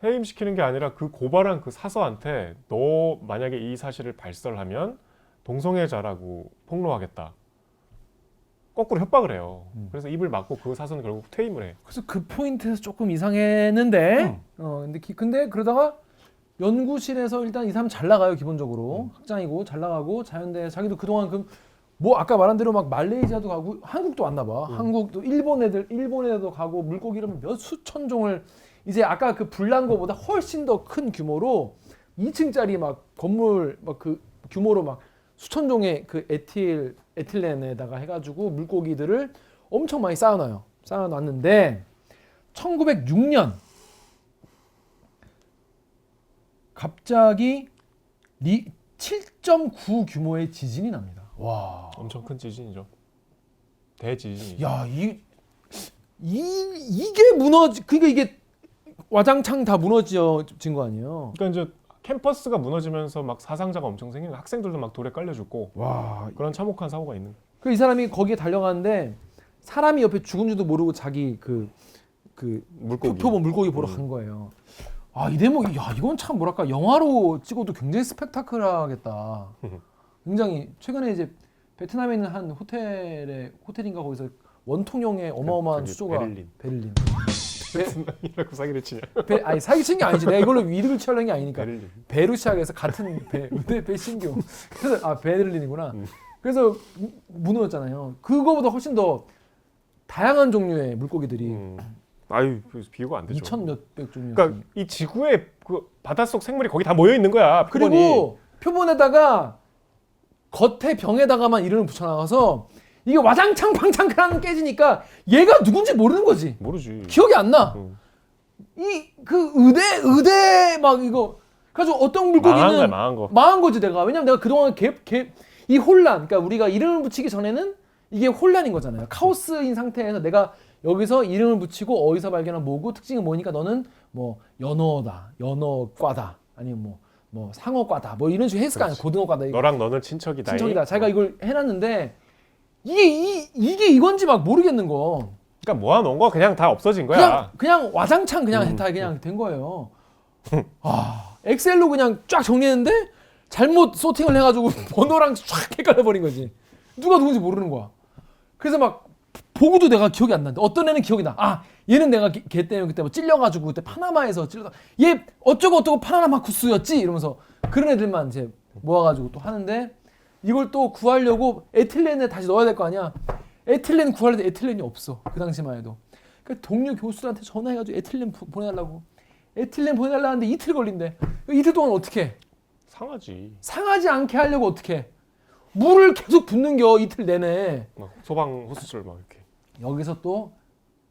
해임시키는 게 아니라 그 고발한 그 사서한테 너 만약에 이 사실을 발설하면 동성애자라고 폭로하겠다. 거꾸로 협박을 해요. 그래서 입을 막고 그 사수는 결국 퇴임을 해.
그래서 그 포인트에서 조금 이상했는데 근데 그러다가 연구실에서 일단 이 사람 잘 나가요. 기본적으로 학장이고 잘 나가고 자연대 자기도 그동안 뭐 아까 말한 대로 막 말레이시아도 가고 한국도 왔나 봐. 한국도 일본에도 가고 물고기를 몇 수천 종을 이제 아까 그 불난 거보다 훨씬 더 큰 규모로 2층짜리 막 건물 막 그 규모로 막 수천 종의 그 에틸렌에다가 해가지고 물고기들을 엄청 많이 쌓아놨는데 1906년 갑자기 7.9 규모의 지진이 납니다. 와,
엄청 큰 지진이죠. 대지진이죠.
야, 이게 그러니까 이게 와장창 다 무너진 거 아니에요?
그러니까 이제 캠퍼스가 무너지면서 막 사상자가 엄청 생기는 학생들도 막 돌에 깔려 죽고
와,
그런 참혹한 사고가 있는.
그 이 사람이 거기에 달려가는데 사람이 옆에 죽은지도 모르고 자기 그
물고기.
표본 물고기 보러 간 거예요. 아, 이 대목이 야 이건 참 뭐랄까 영화로 찍어도 굉장히 스펙타클하겠다. 굉장히 최근에 이제 베트남에 있는 한 호텔인가 거기서 원통형의 어마어마한 수조가 베를린.
베트남이라고 사기를 치냐?
아니 사기친 게 아니지. 내가 이걸로 이득을 취하려는 게 아니니까.
베를린.
배로 시작해서 같은 배신교. 그래서 베를린이구나. 그래서 무너졌잖아요. 그거보다 훨씬 더 다양한 종류의 물고기들이
아유 비교가 안 되죠.
2천 몇백 종류.
그러니까 이 지구의 그 바닷속 생물이 거기 다 모여 있는 거야. 표본이.
그리고 표본에다가 겉에 병에다가만 이름을 붙여놔서 이게 와장창 팡창 깨지니까 얘가 누군지 모르는 거지.
모르지.
기억이 안 나. 이 그 의대 막 이거 가지고 어떤 물고기는 망한 거지 내가. 왜냐면 내가 그동안 이 혼란, 그러니까 우리가 이름을 붙이기 전에는 이게 혼란인 거잖아요. 카오스인 상태에서 내가 여기서 이름을 붙이고 어디서 발견한 뭐고 특징이 뭐니까 너는 뭐 연어다, 연어과다, 아니면 뭐 상어과다, 뭐 이런 식으로 했을 거 아니야. 고등어과다.
너랑 너는 친척이다.
자기가 이걸 해놨는데 이게 이건지 막 모르겠는 거.
그러니까 모아놓은 거 그냥 다 없어진 거야.
그냥 와장창 그냥 다 그냥 된 거예요. 아, 엑셀로 그냥 쫙 정리했는데 잘못 소팅을 해가지고 번호랑 쫙 헷갈려 버린 거지. 누가 누군지 모르는 거야. 그래서 막 보고도 내가 기억이 안 나는데 어떤 애는 기억이 나. 아, 얘는 내가 걔 때문에 그때 뭐 찔려가지고 그때 파나마에서 찔러다 얘 어쩌고 파나마 구스였지 이러면서 그런 애들만 이제 모아가지고 또 하는데 이걸 또 구하려고 에틸렌에 다시 넣어야 될 거 아니야. 에틸렌 구하려는데 에틸렌이 없어. 그 당시만 해도. 그러니까 동료 교수들한테 전화해가지고 에틸렌 보내달라고. 에틸렌 보내달라는데 이틀 걸린대. 이틀 동안 어떻게 해? 상하지 않게 하려고 어떻게 해? 물을 계속 붓는겨 이틀 내내.
막 소방 호스를 막 이렇게.
여기서 또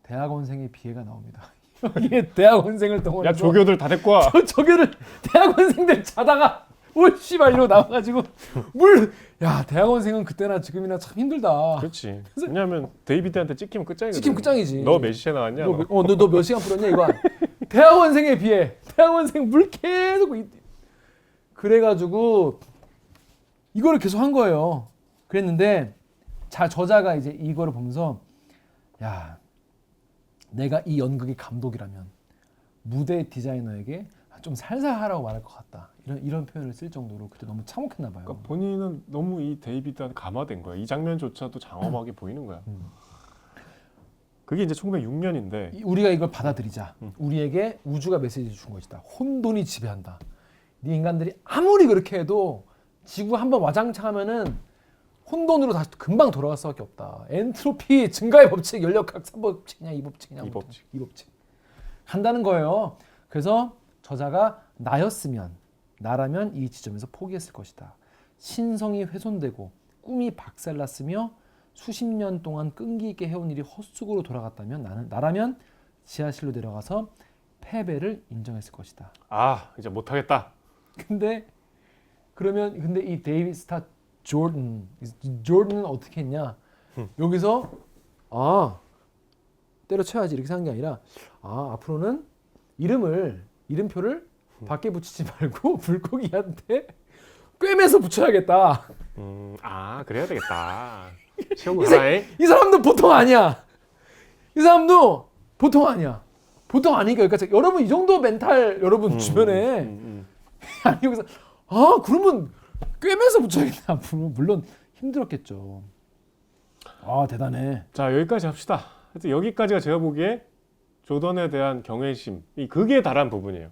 대학원생의 비애가 나옵니다. 이게 대학원생을 동원해서
야 조교들 다 데리고 와.
조교들 대학원생들 자다가 오 씨발 이러고 나와가지고 야 대학원생은 그때나 지금이나 참 힘들다.
그렇지. 왜냐하면 데이비드한테 찍히면 끝장이거든.
찍히면 끝장이지.
너 몇 시에 나왔냐?
너 몇 시간 풀었냐 이거. 대학원생에 비해 대학원생 물 계속 그래가지고 이거를 계속 한 거예요. 그랬는데 저자가 이제 이거를 보면서 야 내가 이 연극의 감독이라면 무대 디자이너에게 좀 살살 하라고 말할 것 같다. 이런 표현을 쓸 정도로 그때 너무 참혹했나 봐요.
그러니까 본인은 너무 이 데이비드한테 감화된 거야. 이 장면조차도 장엄하게 보이는 거야. 그게 이제 1906년인데
우리가 이걸 받아들이자. 우리에게 우주가 메시지 준 것이다. 혼돈이 지배한다. 네 인간들이 아무리 그렇게 해도 지구 한번 와장창하면은 혼돈으로 다시 금방 돌아갈 수밖에 없다. 엔트로피 증가의 법칙, 연력학 3법칙이냐 2법칙이냐
이 법칙.
2법칙 한다는 거예요. 그래서 저자가 나라면 이 지점에서 포기했을 것이다. 신성이 훼손되고 꿈이 박살났으며 수십 년 동안 끈기 있게 해온 일이 헛수고로 돌아갔다면 나라면 지하실로 내려가서 패배를 인정했을 것이다.
아 이제 못하겠다.
근데 이 데이비드 스타 조던은 어떻게 했냐? 여기서 때려쳐야지 이렇게 생각한 게 아니라 앞으로는 이름표를 밖에 붙이지 말고 물고기한테 꿰매서 붙여야겠다.
그래야 되겠다.
이 사람도 보통 아니야. 이 사람도 보통 아니야. 보통 아니니까 그러니까 여러분 이 정도 멘탈 여러분 주변에 아니 여기서 그러면 꿰매서 붙여야겠다. 물론 힘들었겠죠. 아 대단해.
자 여기까지 합시다. 하여튼 여기까지가 제가 보기에 조던에 대한 경외심이 극에 달한 부분이에요.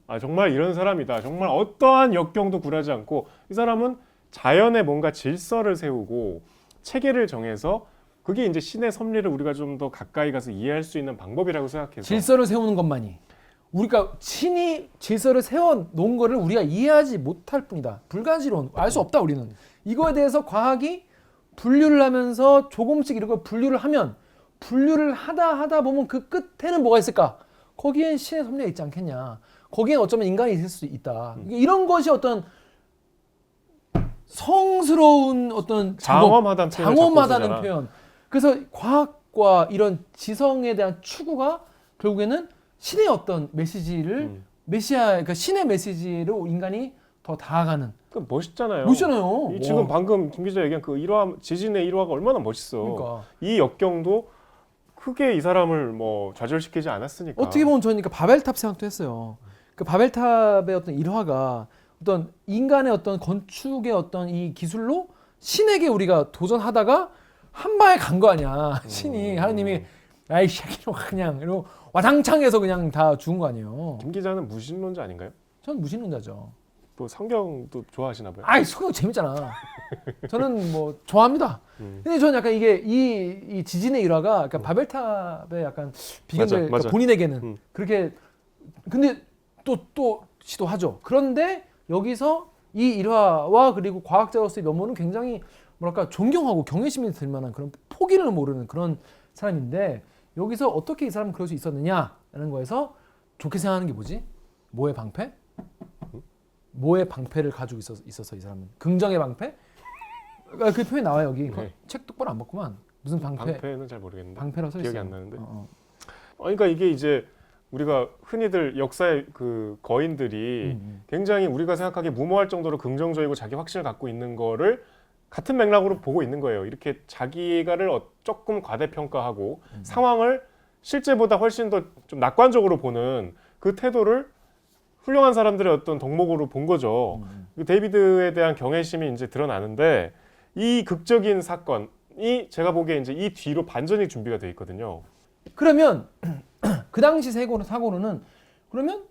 아 정말 이런 사람이다. 정말 어떠한 역경도 굴하지 않고 이 사람은 자연에 뭔가 질서를 세우고 체계를 정해서 그게 이제 신의 섭리를 우리가 좀 더 가까이 가서 이해할 수 있는 방법이라고 생각해서
질서를 세우는 것만이 우리가 신이 질서를 세워 놓은 거를 우리가 이해하지 못할 뿐이다. 불가지론 알 수 없다 우리는. 이거에 대해서 과학이 분류를 하면서 조금씩 이렇게 분류를 하면 분류를 하다 보면 그 끝에는 뭐가 있을까? 거기엔 신의 섭리가 있지 않겠냐. 거기엔 어쩌면 인간이 있을 수 있다. 이런 것이 어떤 성스러운 어떤 장엄하다는 표현. 그래서 과학과 이런 지성에 대한 추구가 결국에는 신의 어떤 메시지를 메시아, 그러니까 신의 메시지로 인간이 더 다가가는.
그 멋있잖아요.
멋있잖아요.
지금 방금 김 기자 얘기한 그 일화, 지진의 일화가 얼마나 멋있어.
그러니까.
이 역경도 크게 이 사람을 뭐 좌절시키지 않았으니까.
어떻게 보면 저는 그러니까 바벨탑 생각도 했어요. 그 바벨탑의 어떤 일화가 어떤 인간의 어떤 건축의 어떤 이 기술로 신에게 우리가 도전하다가 한 방에 간 거 아니야. 신이 하나님이 아이 새끼로 그냥 이러고 와장창해서 그냥 다 죽은 거 아니에요.
김 기자는 무신론자 아닌가요?
전 무신론자죠.
뭐 성경도 좋아하시나 봐요.
아이 성경 재밌잖아. 저는 뭐 좋아합니다. 근데 저는 약간 이게 이 지진의 일화가 약간 바벨탑의 약간 비견될
맞아.
그러니까 본인에게는 그렇게 근데 또 시도하죠. 그런데 여기서 이 일화와 그리고 과학자로서의 면모는 굉장히 뭐랄까 존경하고 경외심이 들 만한 그런 포기를 모르는 그런 사람인데 여기서 어떻게 이 사람은 그럴 수 있었느냐라는 거에서 좋게 생각하는 게 뭐지? 뭐의 방패? 뭐의 방패를 가지고 있어서 이 사람은 긍정의 방패? 그 표현이 나와요 여기.
네.
책 똑바로 안 봤구만. 무슨 방패?
방패는 잘 모르겠는데.
방패라고 써 있어요.
기억이 안 나는데.
어.
그러니까 이게 이제 우리가 흔히들 역사의 그 거인들이 굉장히 우리가 생각하기에 무모할 정도로 긍정적이고 자기 확신을 갖고 있는 거를 같은 맥락으로 보고 있는 거예요. 이렇게 자기가를 조금 과대평가하고 상황을 실제보다 훨씬 더 좀 낙관적으로 보는 그 태도를 훌륭한 사람들의 어떤 덕목으로 본 거죠. 데이비드에 대한 경외심이 이제 드러나는데 이 극적인 사건이 제가 보기에 이제 이 뒤로 반전이 준비가 돼 있거든요.
그러면 그 당시 사고로는 그러면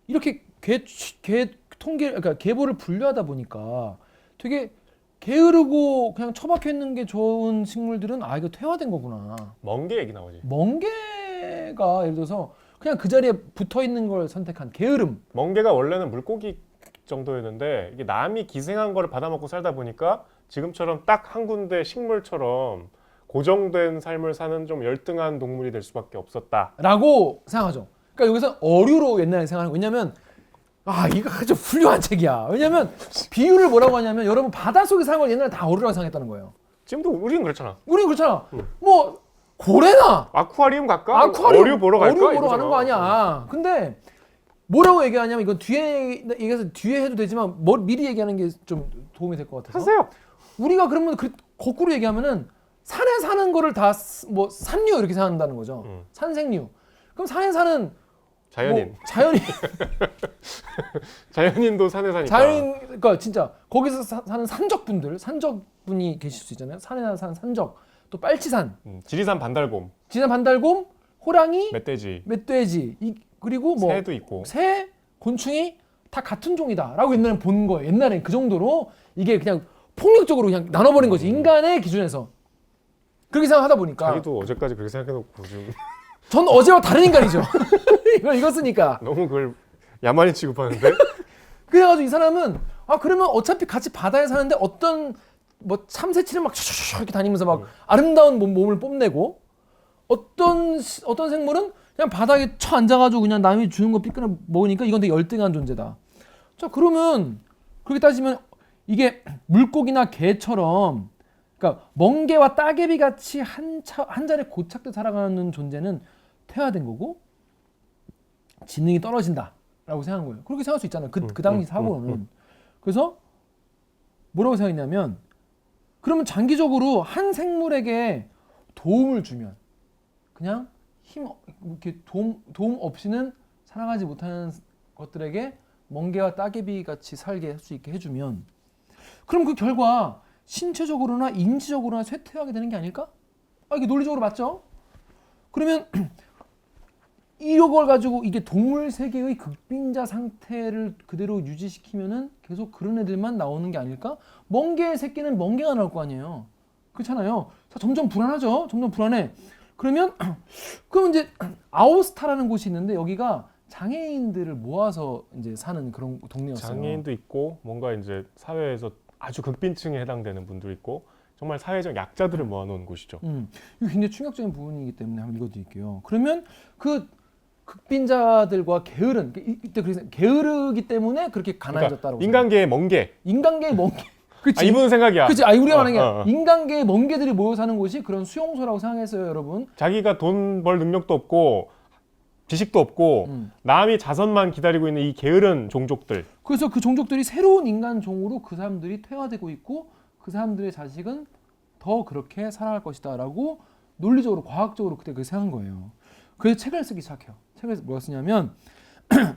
이렇게 그러니까 계보를 분류하다 보니까 되게 게으르고 그냥 처박혀 있는 게 좋은 식물들은 아 이거 퇴화된 거구나.
멍게 얘기 나오지.
멍게가 예를 들어서 그냥 그 자리에 붙어 있는 걸 선택한 게으름.
멍게가 원래는 물고기 정도였는데 이게 남이 기생한 거를 받아먹고 살다 보니까 지금처럼 딱 한 군데 식물처럼 고정된 삶을 사는 좀 열등한 동물이 될 수밖에 없었다.
라고 생각하죠. 그러니까 여기서 어류로 옛날에 생각하는 거. 왜냐면 아 이거 아주 훌륭한 책이야. 왜냐면 비유를 뭐라고 하냐면 여러분 바닷속에 사는 걸 옛날에 다 어류라고 생각했다는 거예요.
지금도 우리는 그렇잖아.
우리는 그렇잖아. 뭐 고래나
아쿠아리움 갈까?
아쿠아리움
어류 보러 갈까?
어류 보러 가는 거 아니야. 근데 뭐라고 얘기하냐면 이건 얘기해서 뒤에 해도 되지만 미리 얘기하는 게 좀 도움이 될 것 같아서.
하세요.
우리가 그러면 거꾸로 얘기하면은 산에 사는 거를 다 뭐 산류 이렇게 생각한다는 거죠. 산생류. 그럼 산에 사는
자연인.
뭐 자연인.
자연인도 산에 사니까.
자연인 그러니까 진짜 거기서 사는 산적분이 계실 수 있잖아요. 산에 사는 산적. 또 빨치산.
지리산 반달곰.
지리산 반달곰, 호랑이,
멧돼지.
그리고 뭐
새도 있고.
새, 곤충이 다 같은 종이다라고 옛날에 본 거예요. 옛날에 그 정도로 이게 그냥 폭력적으로 그냥 나눠버린 거지. 인간의 기준에서. 그렇게 생각하다 보니까
자기도 어제까지 그렇게 생각해놓고 지금
전 어제와 다른 인간이죠. 이거 쓰니까.
너무 그걸 야만인 취급하는데.
그래가지고 이 사람은 아 그러면 어차피 같이 바다에 사는데 어떤 뭐 참새치를 막 슈슈슈 이렇게 다니면서 막 아름다운 몸을 뽐내고 어떤 생물은 그냥 바닥에 쳐 앉아가지고 그냥 남이 주는 거 삐끄러 먹으니까 이건 되게 열등한 존재다. 자 그러면 그렇게 따지면 이게 물고기나 개처럼 그러니까 멍게와 따개비 같이 한 자리에 고착돼 살아가는 존재는 퇴화된 거고 지능이 떨어진다라고 생각한 거예요. 그렇게 생각할 수 있잖아요. 그 당시 사고로는. 그래서 뭐라고 생각했냐면 그러면 장기적으로 한 생물에게 도움을 주면 그냥 이렇게 도움 없이는 살아가지 못하는 것들에게 멍게와 따개비 같이 살게 할 수 있게 해주면 그럼 그 결과 신체적으로나 인지적으로나 쇠퇴하게 되는 게 아닐까? 이게 논리적으로 맞죠? 그러면 이걸 가지고 이게 동물 세계의 극빈자 상태를 그대로 유지시키면은 계속 그런 애들만 나오는 게 아닐까? 멍게의 새끼는 멍게가 나올 거 아니에요. 그렇잖아요. 자, 점점 불안하죠. 점점 불안해. 그러면 그럼 이제 아오스타라는 곳이 있는데 여기가 장애인들을 모아서 이제 사는 그런 동네였어요.
장애인도 있고 뭔가 이제 사회에서 아주 극빈층에 해당되는 분도 있고 정말 사회적 약자들을 모아놓은 곳이죠.
이거 굉장히 충격적인 부분이기 때문에 한번 읽어드릴게요. 그러면 그 극빈자들과 게으른 이때 그래서 게으르기 때문에 그렇게 가난해졌다라고.
그러니까 인간계의 멍게.
인간계의 멍게. 그치.
이분 생각이야.
그치. 우리가 말하는 게 인간계의 멍게들이 모여 사는 곳이 그런 수용소라고 생각했어요, 여러분.
자기가 돈 벌 능력도 없고 지식도 없고 남이 자선만 기다리고 있는 이 게으른 종족들.
그래서 그 종족들이 새로운 인간 종으로 그 사람들이 퇴화되고 있고 그 사람들의 자식은 더 그렇게 살아갈 것이다라고 논리적으로 과학적으로 그때 그렇게 생각한 거예요. 그래서 책을 쓰기 시작해요. 책을 뭐가 쓰냐면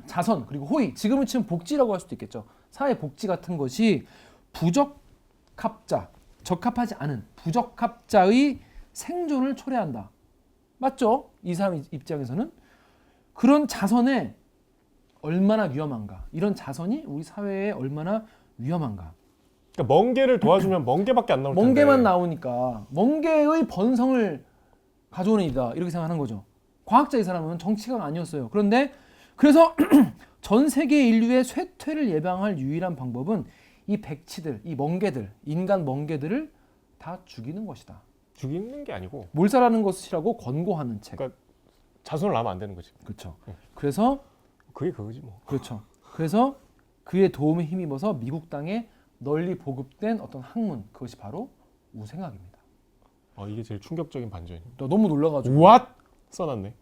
자선 그리고 호의, 지금은 치면 복지라고 할 수도 있겠죠. 사회 복지 같은 것이 부적합자, 적합하지 않은 부적합자의 생존을 초래한다. 맞죠? 이 사람 입장에서는 그런 자선에 얼마나 위험한가, 이런 자선이 우리 사회에 얼마나 위험한가.
그러니까 멍게를 도와주면 멍게밖에 안 나올 텐데.
멍게만 나오니까 멍게의 번성을 가져오는 일이다 이렇게 생각하는 거죠. 과학자 이 사람은 정치가가 아니었어요. 그런데 그래서 전 세계 인류의 쇠퇴를 예방할 유일한 방법은 이 백치들, 이 멍게들, 인간 멍게들을 다 죽이는 것이다.
죽이는 게 아니고
몰살하는 것이라고 권고하는 책.
그러니까 자손을 낳으면 안 되는 거지.
그렇죠. 그래서
그게 그거지 뭐.
그렇죠. 그래서 그의 도움에 힘입어서 미국 땅에 널리 보급된 어떤 학문, 그것이 바로 우생학입니다.
이게 제일 충격적인 반전이에요.
나 너무 놀라가지고.
What? 써놨네.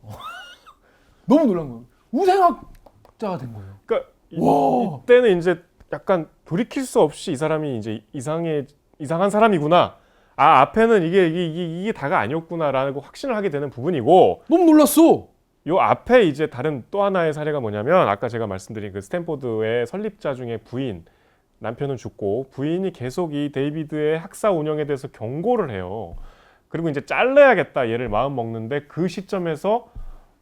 너무 놀란 거예요. 우생학자가 된 거예요.
그러니까
와.
이때는 이제 약간 돌이킬 수 없이 이 사람이 이제 이상한 사람이구나. 앞에는 이게 다가 아니었구나라고 확신을 하게 되는 부분이고.
너무 놀랐어.
요 앞에 이제 다른 또 하나의 사례가 뭐냐면 아까 제가 말씀드린 그 스탠포드의 설립자 중에 부인, 남편은 죽고 부인이 계속 이 데이비드의 학사 운영에 대해서 경고를 해요. 그리고 이제 잘라야겠다 얘를 마음 먹는데 그 시점에서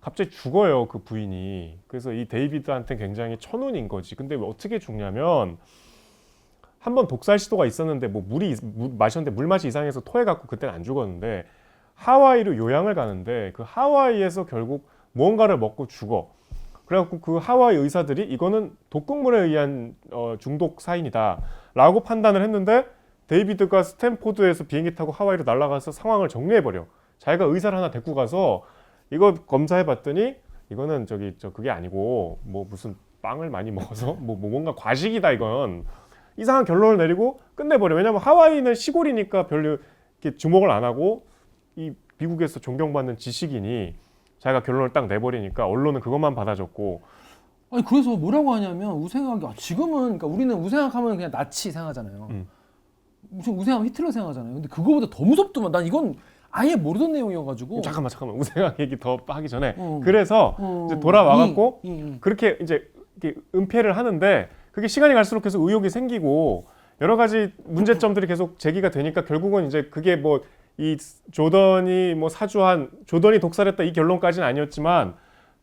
갑자기 죽어요, 그 부인이. 그래서 이 데이비드한테 굉장히 천운인 거지. 근데 어떻게 죽냐면 한번 독살 시도가 있었는데 뭐 마셨는데 물맛이 이상해서 토해갖고 그때는 안 죽었는데 하와이로 요양을 가는데 그 하와이에서 결국 무언가를 먹고 죽어. 그래갖고 그 하와이 의사들이 이거는 독극물에 의한 중독 사인이다 라고 판단을 했는데 데이비드가 스탠포드에서 비행기 타고 하와이로 날아가서 상황을 정리해버려. 자기가 의사를 하나 데리고 가서 이거 검사해봤더니 이거는 그게 아니고 뭐 무슨 빵을 많이 먹어서 뭔가 과식이다, 이건 이상한 결론을 내리고 끝내버려. 왜냐면 하와이는 시골이니까 별로 이렇게 주목을 안 하고 이 미국에서 존경받는 지식인이 자기가 결론을 딱 내버리니까 언론은 그것만 받아줬고.
그래서 뭐라고 하냐면 우생학이 지금은 그러니까 우리는 우생학하면 그냥 나치 생각하잖아요. 무슨 우생학 히틀러 생각하잖아요. 근데 그거보다 더 무섭더만. 난 이건 아예 모르던 내용이어가지고.
잠깐만 우생학 얘기 더 하기 전에 그래서 이제 돌아와갖고 그렇게 이제 이렇게 은폐를 하는데 그게 시간이 갈수록 계속 의혹이 생기고 여러 가지 문제점들이 계속 제기가 되니까 결국은 이제 그게 뭐 이 조던이 조던이 독살했다 이 결론까지는 아니었지만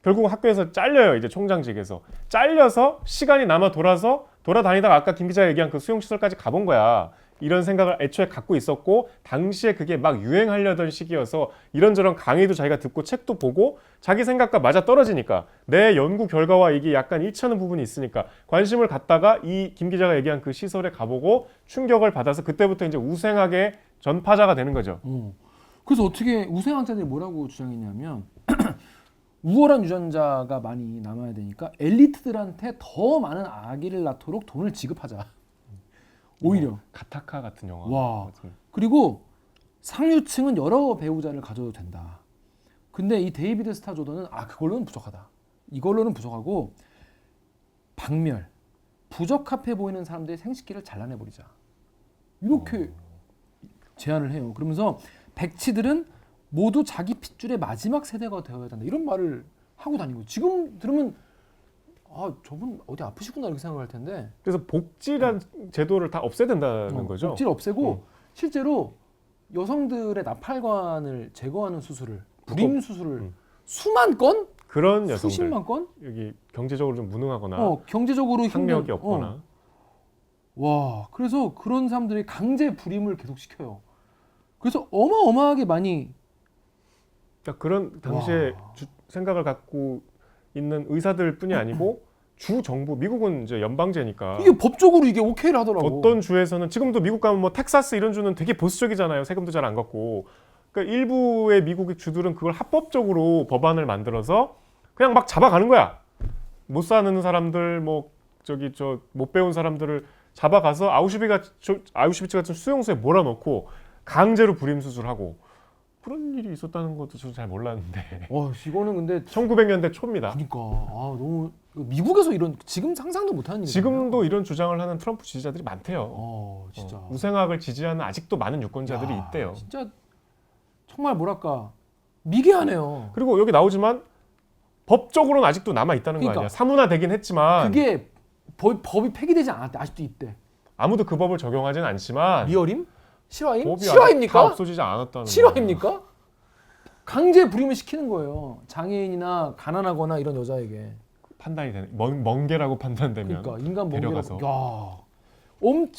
결국은 학교에서 잘려요. 이제 총장직에서 잘려서 시간이 남아 돌아다니다가 아까 김 기자가 얘기한 그 수용시설까지 가본 거야. 이런 생각을 애초에 갖고 있었고 당시에 그게 막 유행하려던 시기여서 이런저런 강의도 자기가 듣고 책도 보고 자기 생각과 맞아 떨어지니까 내 연구 결과와 이게 약간 일치하는 부분이 있으니까 관심을 갖다가 이 김 기자가 얘기한 그 시설에 가보고 충격을 받아서 그때부터 이제 우생학의 전파자가 되는 거죠.
그래서 어떻게 우생학자들이 뭐라고 주장했냐면 우월한 유전자가 많이 남아야 되니까 엘리트들한테 더 많은 아기를 낳도록 돈을 지급하자. 오히려
가타카 같은 영화.
와. 그리고 상류층은 여러 배우자를 가져도 된다. 근데 이 데이비드 스타 조던은 그걸로는 부족하다. 이걸로는 부족하고 박멸, 부적합해 보이는 사람들의 생식기를 잘라내버리자. 이렇게 제안을 해요. 그러면서 백치들은 모두 자기 핏줄의 마지막 세대가 되어야 된다. 이런 말을 하고 다니고 지금 들으면 저분 어디 아프시구나 이렇게 생각할 텐데.
그래서 복지란 제도를 다 없애야 된다는 거죠.
복지를 없애고 실제로 여성들의 나팔관을 제거하는 수술을 불임 수술을 수만 건?
그런 여성들
수십만 건?
여기 경제적으로 좀 무능하거나
경제적으로
학력이 없거나
와, 그래서 그런 사람들이 강제 불임을 계속 시켜요. 그래서 어마어마하게 많이
그러니까 그런 당시에 생각을 갖고 있는 의사들뿐이 아니고 주 정부 미국은 이제 연방제니까
이게 법적으로 이게 오케이를 하더라고.
어떤 주에서는 지금도 미국 가면 뭐 텍사스 이런 주는 되게 보수적이잖아요. 세금도 잘 안 걷고. 그러니까 일부의 미국의 주들은 그걸 합법적으로 법안을 만들어서 그냥 막 잡아가는 거야. 못 사는 사람들 뭐 저기 저 못 배운 사람들을 잡아가서 아우슈비츠 같은 수용소에 몰아넣고 강제로 불임 수술하고 그런 일이 있었다는 것도 저도 잘 몰랐는데.
이거는 근데
1900년대 초입니다.
그러니까 너무 미국에서 이런 지금 상상도 못하는 일이에요.
지금도 이런 주장을 하는 트럼프 지지자들이 많대요.
진짜
우생학을 지지하는 아직도 많은 유권자들이 있대요.
진짜 정말 뭐랄까 미개하네요.
그리고 여기 나오지만 법적으로는 아직도 남아 있다는
그러니까.
거 아니야. 사문화되긴 했지만
그게 법이 폐기되지 않았대. 아직도 있대.
아무도 그 법을 적용하진 않지만
리얼임? 실화임?
법이
실화입니까?
다 없어지지 않았다는
실화입니까? 강제 불임을 시키는 거예요. 장애인이나 가난하거나 이런 여자에게.
판단이 되는 멍게라고 판단되면
그러니까 인간
데려가서.
멍게라고.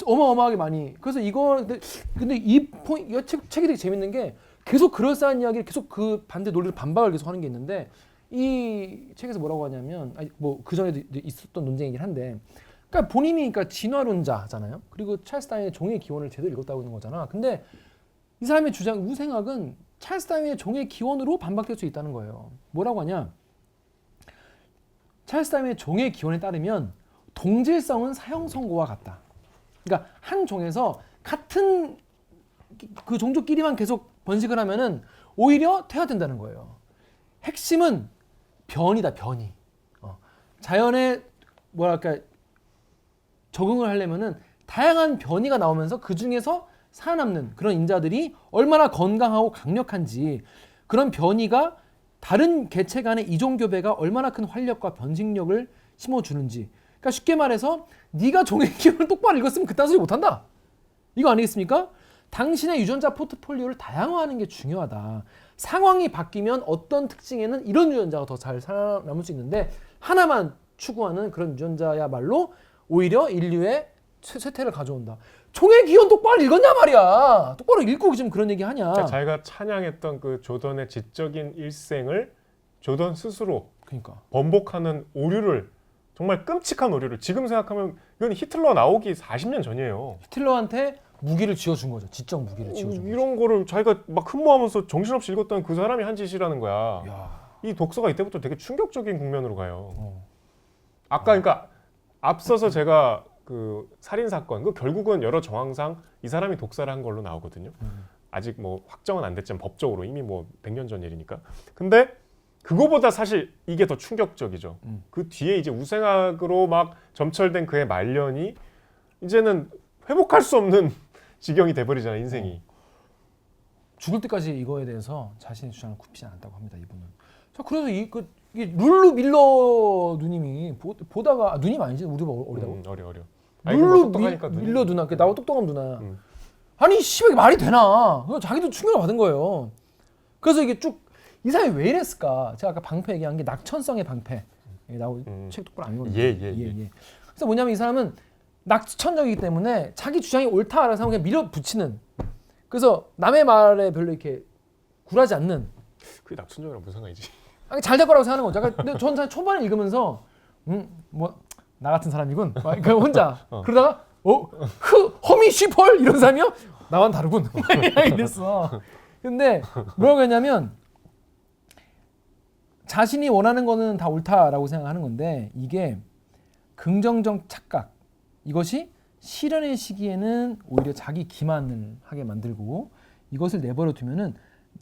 어마어마하게 많이. 그래서 이거 근데 이 책이 되게 재밌는 게 계속 그럴싸한 이야기를 계속 그 반대 논리를 반박을 계속 하는 게 있는데 이 책에서 뭐라고 하냐면 뭐 그 전에도 있었던 논쟁이긴 한데 그러니까 본인이 그러니까 진화론자잖아요. 그리고 찰스 다윈의 종의 기원을 제대로 읽었다고 있는 거잖아. 근데 이 사람의 주장 우생학은 찰스 다윈의 종의 기원으로 반박될 수 있다는 거예요. 뭐라고 하냐? 찰스 다윈의 종의 기원에 따르면 동질성은 사형 선고와 같다. 그러니까 한 종에서 같은 그 종족끼리만 계속 번식을 하면은 오히려 퇴화된다는 거예요. 핵심은 변이다, 변이. 자연에 뭐랄까 적응을 하려면은 다양한 변이가 나오면서 그 중에서 살아남는 그런 인자들이 얼마나 건강하고 강력한지 그런 변이가 다른 개체 간의 이종 교배가 얼마나 큰 활력과 변식력을 심어주는지. 그러니까 쉽게 말해서 네가 종의 기원을 똑바로 읽었으면 그딴 소리 못한다. 이거 아니겠습니까? 당신의 유전자 포트폴리오를 다양화하는 게 중요하다. 상황이 바뀌면 어떤 특징에는 이런 유전자가 더 잘 살아남을 수 있는데 하나만 추구하는 그런 유전자야말로 오히려 인류의 쇠퇴를 가져온다. 종의 기원 똑바로 읽었냐 말이야. 똑바로 읽고 지금 그런 얘기 하냐.
그러니까 자기가 찬양했던 그 조던의 지적인 일생을 조던 스스로
그러니까
번복하는 오류를 정말 끔찍한 오류를 지금 생각하면 이건 히틀러 나오기 40년 전이에요.
히틀러한테 무기를 쥐어준 거죠. 지적 무기를 쥐어준 거죠.
이런 거를 자기가 막 흠모하면서 정신없이 읽었던 그 사람이 한 짓이라는 거야.
야.
이 독서가 이때부터 되게 충격적인 국면으로 가요. 아까 그러니까 앞서서 제가 그 살인 사건 그 결국은 여러 정황상 이 사람이 독살을 한 걸로 나오거든요. 아직 뭐 확정은 안 됐지만 법적으로 이미 뭐 100년 전 일이니까. 근데 그거보다 사실 이게 더 충격적이죠. 그 뒤에 이제 우생학으로 막 점철된 그의 말년이 이제는 회복할 수 없는 지경이 돼버리잖아요, 인생이.
죽을 때까지 이거에 대해서 자신의 주장을 굽히지 않았다고 합니다, 이분은. 자, 그래서 이 룰루 밀러 누님이 보다가 누님 아니지? 우리 어리다고?
어려.
룰루 밀러 누나, 나하고 똑똑한 누나. 아니 씨발 이게 말이 되나? 자기도 충격을 받은 거예요. 그래서 이게 쭉 이 사람이 왜 이랬을까? 제가 아까 방패 얘기한 게 낙천성의 방패. 나하고 책 똑바로 안 읽었는데.
예.
그래서 뭐냐면 이 사람은 낙천적이기 때문에 자기 주장이 옳다라는 사람을 그냥 밀어붙이는. 그래서 남의 말에 별로 이렇게 굴하지 않는.
그게 낙천적이랑 무슨 상관이지?
아니, 잘 될 거라고 생각하는 거죠. 근데 전 사실 초반에 읽으면서 뭐 나 같은 사람이군. 그러니까 혼자 그러다가 허미 쉬펄 이런 사람이요? 나와는 다르군. 이랬어. 근데 뭐라고 했냐면 자신이 원하는 거는 다 옳다라고 생각하는 건데 이게 긍정적 착각 이것이 실현의 시기에는 오히려 자기 기만을 하게 만들고 이것을 내버려 두면은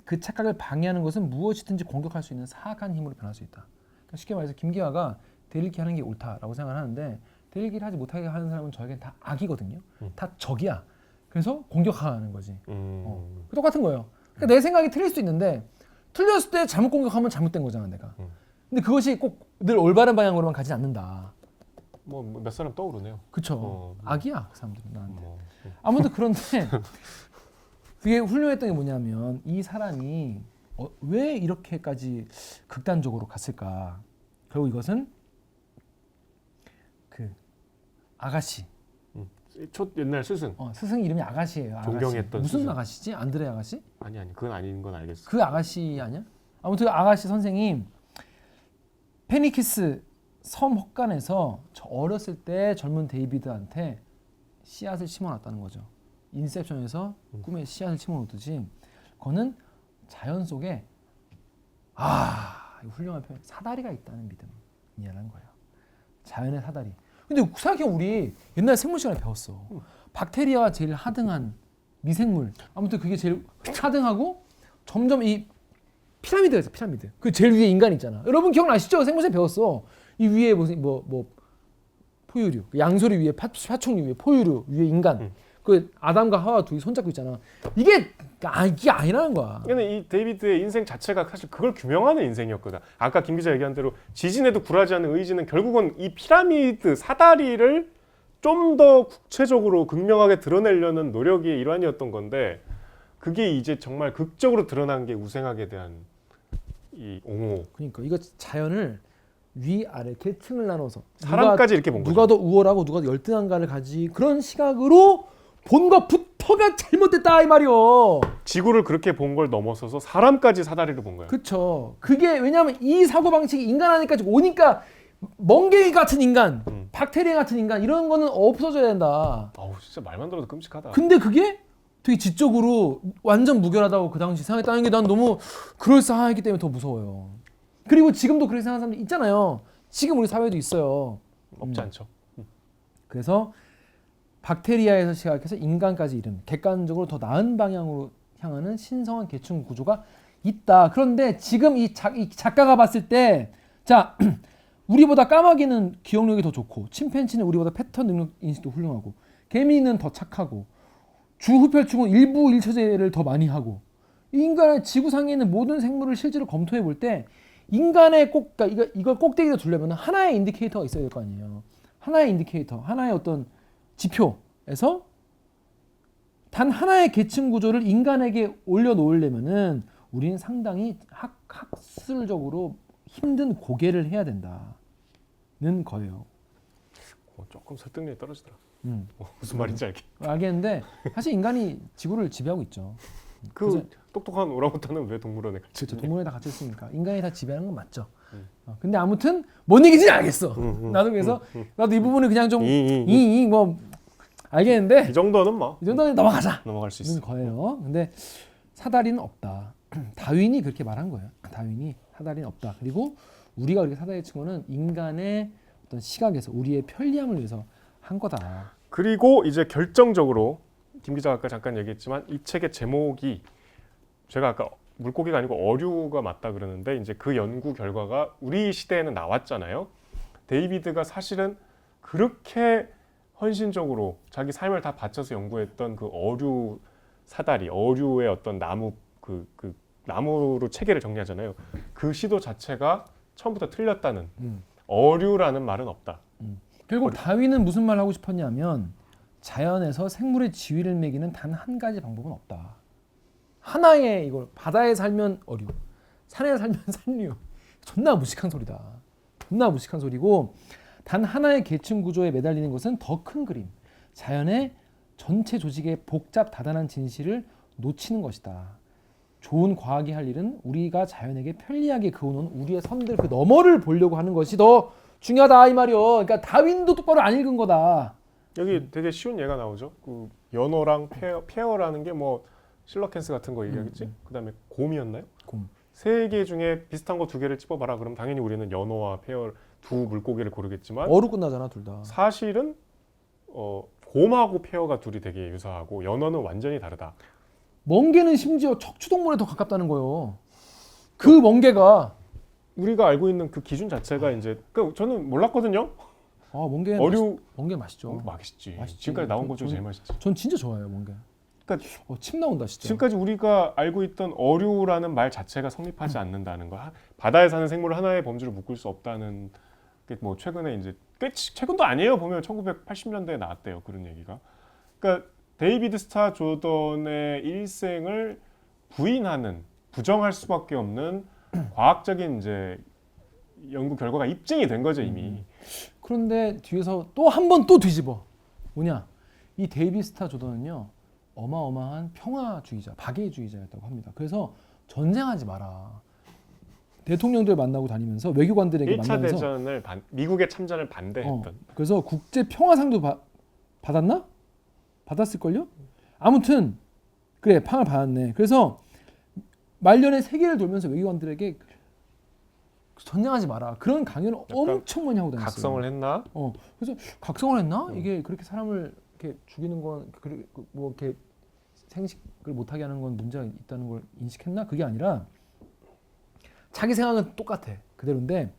그 착각을 방해하는 것은 무엇이든지 공격할 수 있는 사악한 힘으로 변할 수 있다. 그러니까 쉽게 말해서 김기화가 대일기 하는 게 옳다라고 생각하는데 대일기를 하지 못하게 하는 사람은 저에겐 다 악이거든요. 다 적이야. 그래서 공격하는 거지. 똑같은 거예요. 그러니까 내 생각이 틀릴 수도 있는데 틀렸을 때 잘못 공격하면 잘못된 거잖아 내가. 근데 그것이 꼭 늘 올바른 방향으로만 가지 않는다.
뭐 몇 사람 떠오르네요.
그쵸. 악이야 그 사람들은 나한테. 아무튼 그런데 그게 훌륭했던 게 뭐냐면 이 사람이 왜 이렇게까지 극단적으로 갔을까? 결국 이것은 그 아가씨.
첫 옛날 스승.
스승 이름이 아가씨예요. 아가씨.
존경했던
무슨
스승.
아가씨지? 안드레 아가씨?
아니 그건 아닌 건 알겠어.
그 아가씨 아니야? 아무튼 그 아가씨 선생님 페니키스 섬 헛간에서 저 어렸을 때 젊은 데이비드한테 씨앗을 심어놨다는 거죠. 인셉션에서 꿈에 씨앗을 심어놓듯이 그거는 자연 속에 이거 훌륭한 표현, 사다리가 있다는 믿음이라는 거예요. 자연의 사다리. 근데 생각해 우리 옛날 생물 시간에 배웠어. 박테리아가 제일 하등한 미생물. 아무튼 그게 제일 하등하고 점점 이 피라미드가 있어. 피라미드. 그 제일 위에 인간 있잖아. 여러분 기억나시죠? 생물 시간에 배웠어. 이 위에 무슨 뭐 포유류, 양소리 위에 파충류 위에 포유류 위에 인간. 그 아담과 하와 둘이 손잡고 있잖아. 이게 아니라는 거야.
근데 이 데이비드의 인생 자체가 사실 그걸 규명하는 인생이었거든. 아까 김 기자 얘기한 대로 지진에도 굴하지 않는 의지는 결국은 이 피라미드 사다리를 좀 더 구체적으로 극명하게 드러내려는 노력의 일환이었던 건데 그게 이제 정말 극적으로 드러난 게 우생학에 대한 이 옹호.
그러니까 이거 자연을 위아래 계층을 나눠서
사람까지 이렇게 본 거죠.
누가 더 우월하고 누가 더 열등한가를 가지 그런 시각으로 본 것부터가 잘못됐다 이 말이요.
지구를 그렇게 본 걸 넘어서서 사람까지 사다리를 본 거야.
그렇죠. 그게 왜냐하면 이 사고 방식이 인간 안에까지 오니까 멍게이 같은 인간, 박테리아 같은 인간 이런 거는 없어져야 된다.
아우 진짜 말만 들어도 끔찍하다.
근데 그게 되게 지적으로 완전 무결하다고 그 당시 생각했다는 게 난 너무 그럴싸하기 때문에 더 무서워요. 그리고 지금도 그렇게 생각하는 사람들 있잖아요. 지금 우리 사회도 있어요.
없지 않죠.
그래서 박테리아에서 시작해서 인간까지 이르는 객관적으로 더 나은 방향으로 향하는 신성한 계층 구조가 있다. 그런데 지금 이 작가가 봤을 때 자 우리보다 까마귀는 기억력이 더 좋고 침팬지는 우리보다 패턴 능력 인식도 훌륭하고 개미는 더 착하고 주후펠충은 일부 일처제를 더 많이 하고 인간의 지구상에 있는 모든 생물을 실제로 검토해 볼 때 인간의 그러니까 이걸 꼭대기로 두려면 하나의 인디케이터가 있어야 될 거 아니에요. 하나의 인디케이터, 하나의 어떤 지표에서 단 하나의 계층 구조를 인간에게 올려놓으려면은 우리는 상당히 학술적으로 힘든 고개를 해야 된다는 거예요.
조금 설득력이 떨어지더라. 무슨 말인지
알겠는데 사실 인간이 지구를 지배하고 있죠.
그 똑똑한 오랑우탄은 왜 동물원에 갇혀?
그렇죠. 동물원에 다 갇혀 있으니까 인간이 다 지배하는 건 맞죠. 근데 아무튼 뭔 얘기인지 알겠어. 나도 그래서 나도 이 부분을 그냥 좀 뭐 알겠는데
이 정도는 뭐
이 정도는 넘어가자.
넘어갈 수 있어.
거예요. 근데 사다리는 없다. 다윈이 그렇게 말한 거예요. 다윈이 사다리는 없다. 그리고 우리가 그렇게 사다리 친 거는 인간의 어떤 시각에서 우리의 편리함을 위해서 한 거다.
그리고 이제 결정적으로 김 기자가 아까 잠깐 얘기했지만 이 책의 제목이 제가 아까 물고기가 아니고 어류가 맞다 그러는데 이제 그 연구 결과가 우리 시대에는 나왔잖아요. 데이비드가 사실은 그렇게 헌신적으로 자기 삶을 다 바쳐서 연구했던 그 어류 사다리, 어류의 어떤 나무 그 나무로 체계를 정리하잖아요. 그 시도 자체가 처음부터 틀렸다는 어류라는 말은 없다.
결국 다윈은 무슨 말 하고 싶었냐면 자연에서 생물의 지위를 매기는 단 한 가지 방법은 없다. 하나의 이걸 바다에 살면 어류, 산에 살면 산류. 존나 무식한 소리다. 존나 무식한 소리고 단 하나의 계층 구조에 매달리는 것은 더 큰 그림, 자연의 전체 조직의 복잡 다단한 진실을 놓치는 것이다. 좋은 과학이 할 일은 우리가 자연에게 편리하게 그어놓은 우리의 선들 그 너머를 보려고 하는 것이 더 중요하다 이 말이요. 그러니까 다윈도 똑바로 안 읽은 거다.
여기 되게 쉬운 예가 나오죠. 그 연어랑 페어라는 게 뭐 실러캔스 같은 거 얘기하겠지. 그다음에 곰이었나요?
곰.
세 개 중에 비슷한 거 두 개를 찝어봐라. 그럼 당연히 우리는 연어와 페어 두 물고기를 고르겠지만
어로 끝나잖아 둘 다.
사실은 곰하고 페어가 둘이 되게 유사하고 연어는 완전히 다르다.
멍게는 심지어 척추동물에 더 가깝다는 거예요. 그 멍게가
우리가 알고 있는 그 기준 자체가 이제 저는 몰랐거든요.
멍게 멍게 맛있죠.
맛있지.
맛있지.
지금까지 나온 것 중에 제일 맛있지.
전 진짜 좋아해요 멍게.
그러니까
침 나온다 진짜.
지금까지 우리가 알고 있던 어류라는 말 자체가 성립하지 않는다는 거. 바다에 사는 생물을 하나의 범주로 묶을 수 없다는 게 뭐 최근에 이제 꽤 최근도 아니에요. 보면 1980년대에 나왔대요. 그런 얘기가. 그러니까 데이비드 스타 조던의 일생을 부인하는, 부정할 수밖에 없는 과학적인 이제 연구 결과가 입증이 된 거죠 이미.
그런데 뒤에서 또 한 번 또 뒤집어. 뭐냐? 이 데이비드 스타 조던은요 어마어마한 평화주의자, 박애주의자였다고 합니다. 그래서 전쟁하지 마라. 대통령들 만나고 다니면서 외교관들에게
1차
만나면서
대전을 미국의 참전을 반대했던.
그래서 국제 평화상도 받았나? 받았을걸요? 아무튼 그래 상을 받았네. 그래서 말년에 세계를 돌면서 외교관들에게 전쟁하지 마라. 그런 강연을 엄청 많이 하고 다녔어요.
각성을 했나?
그래서 각성을 했나? 이게 그렇게 사람을 이렇게 죽이는 건 뭐 이렇게 생식을 못하게 하는 건 문제가 있다는 걸 인식했나? 그게 아니라 자기 생각은 똑같아. 그대로인데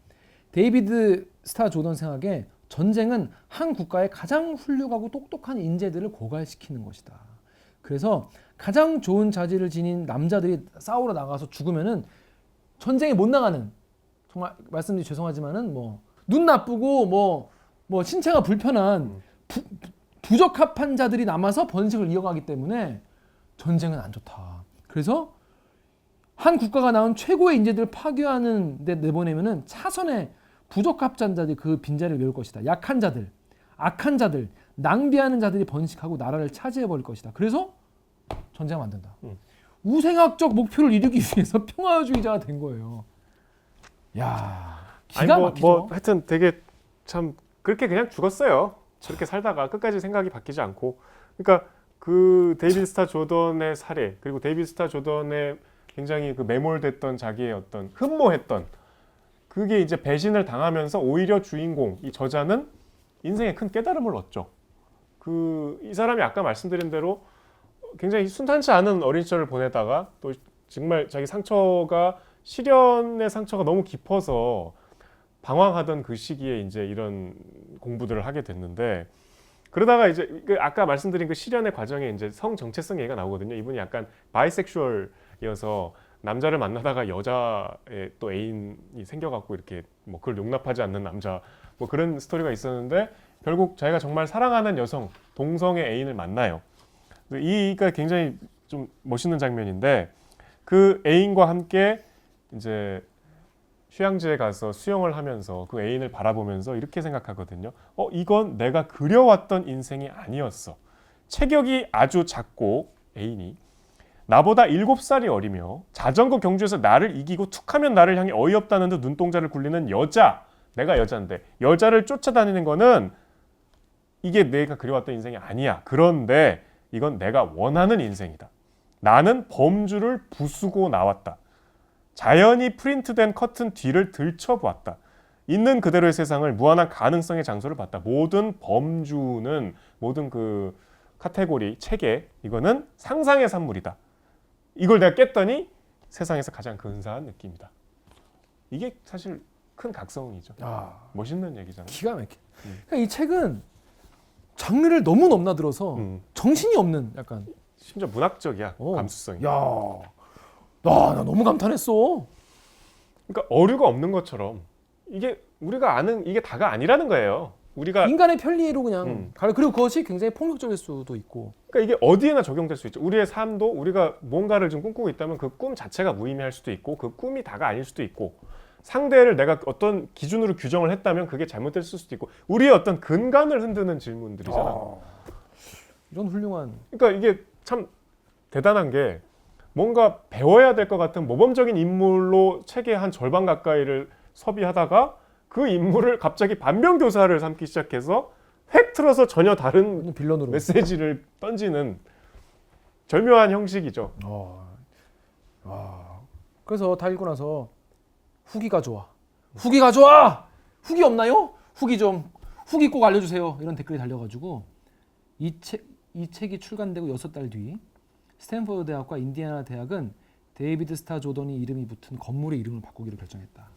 데이비드 스타 조던 생각에 전쟁은 한 국가의 가장 훌륭하고 똑똑한 인재들을 고갈시키는 것이다. 그래서 가장 좋은 자질을 지닌 남자들이 싸우러 나가서 죽으면은 전쟁에 못 나가는, 정말 말씀드리 죄송하지만은 뭐 눈 나쁘고 뭐 신체가 불편한 부적합한 자들이 남아서 번식을 이어가기 때문에 전쟁은 안 좋다. 그래서 한 국가가 낳은 최고의 인재들을 파괴하는 데 내보내면은 차선의 부적합한 자들이 그 빈자리를 메울 것이다. 약한 자들, 악한 자들, 낭비하는 자들이 번식하고 나라를 차지해 버릴 것이다. 그래서 전쟁을 만든다. 우생학적 목표를 이루기 위해서 평화주의자가 된 거예요. 야, 기가 막히죠.
뭐 하여튼 되게 참 그렇게 그냥 죽었어요. 저렇게 살다가 끝까지 생각이 바뀌지 않고. 그러니까 그 데이비드 스타 조던의 사례, 그리고 데이비드 스타 조던의 굉장히 그 매몰됐던 자기의 어떤 흠모했던 그게 이제 배신을 당하면서 오히려 주인공 이 저자는 인생에 큰 깨달음을 얻죠. 이 사람이 아까 말씀드린 대로 굉장히 순탄치 않은 어린 시절을 보내다가 또 정말 자기 상처가 시련의 상처가 너무 깊어서 방황하던 그 시기에 이제 이런 공부들을 하게 됐는데, 그러다가 이제 아까 말씀드린 그 시련의 과정에 이제 성 정체성 얘기가 나오거든요. 이분이 약간 바이섹슈얼이어서 남자를 만나다가 여자의 또 애인이 생겨갖고 이렇게 뭐 그걸 용납하지 않는 남자, 뭐 그런 스토리가 있었는데 결국 자기가 정말 사랑하는 여성, 동성의 애인을 만나요. 이가 굉장히 좀 멋있는 장면인데, 그 애인과 함께 이제 휴양지에 가서 수영을 하면서 그 애인을 바라보면서 이렇게 생각하거든요. 이건 내가 그려왔던 인생이 아니었어. 체격이 아주 작고 애인이 나보다 7살이 어리며 자전거 경주에서 나를 이기고 툭하면 나를 향해 어이없다는 듯 눈동자를 굴리는 여자, 내가 여자인데 여자를 쫓아다니는 거는 이게 내가 그려왔던 인생이 아니야. 그런데 이건 내가 원하는 인생이다. 나는 범주를 부수고 나왔다. 자연히 프린트된 커튼 뒤를 들춰보았다. 있는 그대로의 세상을 무한한 가능성의 장소를 봤다. 모든 범주는, 모든 그 카테고리, 체계, 이거는 상상의 산물이다. 이걸 내가 깼더니 세상에서 가장 근사한 느낌이다. 이게 사실 큰 각성이죠. 멋있는 얘기잖아요.
기가 막혀. 그러니까 이 책은 장르를 너무 넘나들어서 정신이 없는 약간.
심지어 문학적이야. 감수성이.
나 너무 감탄했어.
그러니까 어류가 없는 것처럼 이게 우리가 아는 이게 다가 아니라는 거예요. 우리가
인간의 편리로 그냥 그리고 그것이 굉장히 폭력적일 수도 있고.
그러니까 이게 어디에나 적용될 수 있죠. 우리의 삶도 우리가 뭔가를 좀 꿈꾸고 있다면 그 꿈 자체가 무의미할 수도 있고 그 꿈이 다가 아닐 수도 있고, 상대를 내가 어떤 기준으로 규정을 했다면 그게 잘못됐을 수도 있고, 우리의 어떤 근간을 흔드는 질문들이잖아.
이런 훌륭한.
그러니까 이게 참 대단한 게 뭔가 배워야 될 것 같은 모범적인 인물로 책의 한 절반 가까이를 섭의하다가 그 인물을 갑자기 반면교사를 삼기 시작해서 획 틀어서 전혀 다른
빌런으로
메시지를 던지는 절묘한 형식이죠.
그래서 다 읽고 나서 후기가 좋아. 후기가 좋아. 후기 없나요? 후기 꼭 알려주세요. 이런 댓글이 달려가지고 이 책이 출간되고 6달 뒤 스탠퍼드 대학과 인디애나 대학은 데이비드 스타 조던이 이름이 붙은 건물의 이름을 바꾸기로 결정했다.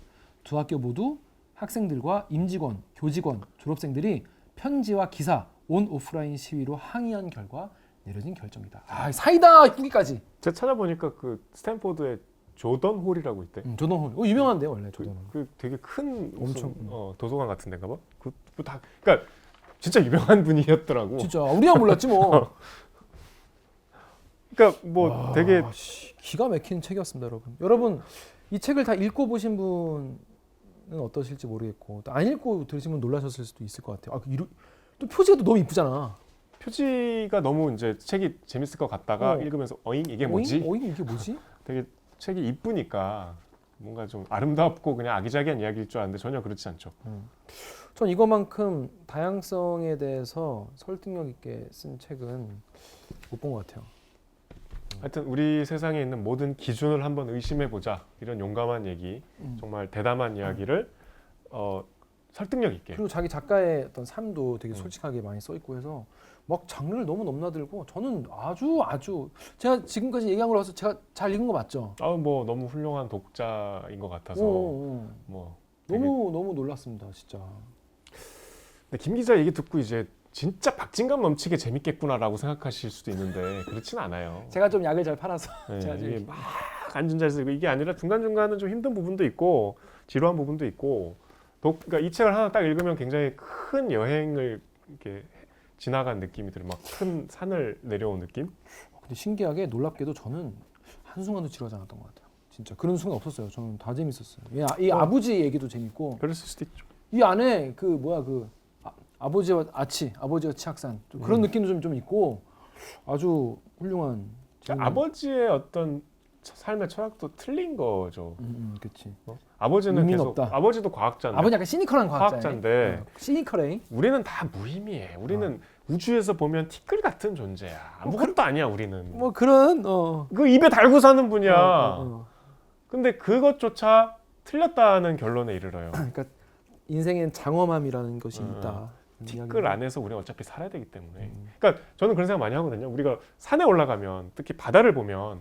두 학교 모두 학생들과 임직원, 교직원, 졸업생들이 편지와 기사, 온 오프라인 시위로 항의한 결과 내려진 결정이다. 사이다 후기까지.
제가 찾아보니까 그 스탠포드의 조던 홀이라고 있대.
조던 홀. 유명한데 원래 조던 홀.
그 되게 큰
엄청
도서관 같은 데인가 봐. 그러니까 진짜 유명한 분이었더라고.
진짜 우리야 몰랐지 뭐.
그러니까 뭐
와,
되게
기가 막히는 책이었습니다, 여러분. 여러분 이 책을 다 읽고 보신 분은 어떠실지 모르겠고 또 안 읽고 들으신 분 놀라셨을 수도 있을 것 같아요. 또 표지가 또 너무 이쁘잖아.
표지가 너무 이제 책이 재밌을 것 같다가 읽으면서 어잉 이게 뭐지?
어잉 이게 뭐지?
되게 책이 이쁘니까 뭔가 좀 아름답고 그냥 아기자기한 이야기일 줄 알았는데 전혀 그렇지 않죠.
전 이거만큼 다양성에 대해서 설득력 있게 쓴 책은 못 본 것 같아요.
하여튼 우리 세상에 있는 모든 기준을 한번 의심해보자 이런 용감한 얘기, 정말 대담한 이야기를 설득력 있게.
그리고 자기 작가의 어떤 삶도 되게 솔직하게 많이 써 있고 해서 막 장르를 너무 넘나들고 저는 아주 제가 지금까지 얘기한 걸로 해서 제가 잘 읽은 거 맞죠?
뭐 너무 훌륭한 독자인 것 같아서 뭐
너무 놀랐습니다, 진짜.
근데 김 기자 얘기 듣고 이제 진짜 박진감 넘치게 재밌겠구나라고 생각하실 수도 있는데 그렇진 않아요.
제가 좀 약을 잘 팔아서
네,
제가
이게 막 앉은 자리에서 이게 아니라 중간중간은 좀 힘든 부분도 있고 지루한 부분도 있고 그러니까 이 책을 하나 딱 읽으면 굉장히 큰 여행을 이렇게 지나간 느낌이 들어요. 막 큰 산을 내려온 느낌?
근데 신기하게 놀랍게도 저는 한순간도 지루하지 않았던 것 같아요. 진짜 그런 순간 없었어요. 저는 다 재밌었어요. 이 아버지 얘기도 재밌고
그럴 수도 있죠.
이 안에 아버지와 아버지와 치악산 그런 느낌도 좀 있고 아주 훌륭한
그러니까 아버지의 어떤 삶의 철학도 틀린 거죠.
그렇지.
아버지는 계속
없다.
아버지도 과학자인데.
아버지 약간 시니컬한
과학자인데.
시니컬해.
우리는 다 무의미해. 우리는 우주에서 보면 티끌 같은 존재야. 아무것도 아니야 우리는.
뭐 그런
그 입에 달고 사는 분이야. 근데 그것조차 틀렸다는 결론에 이르러요.
그러니까 인생엔 장엄함이라는 것이 있다.
티끌 안에서 우리는 어차피 살아야 되기 때문에. 그러니까 저는 그런 생각 많이 하거든요. 우리가 산에 올라가면 특히 바다를 보면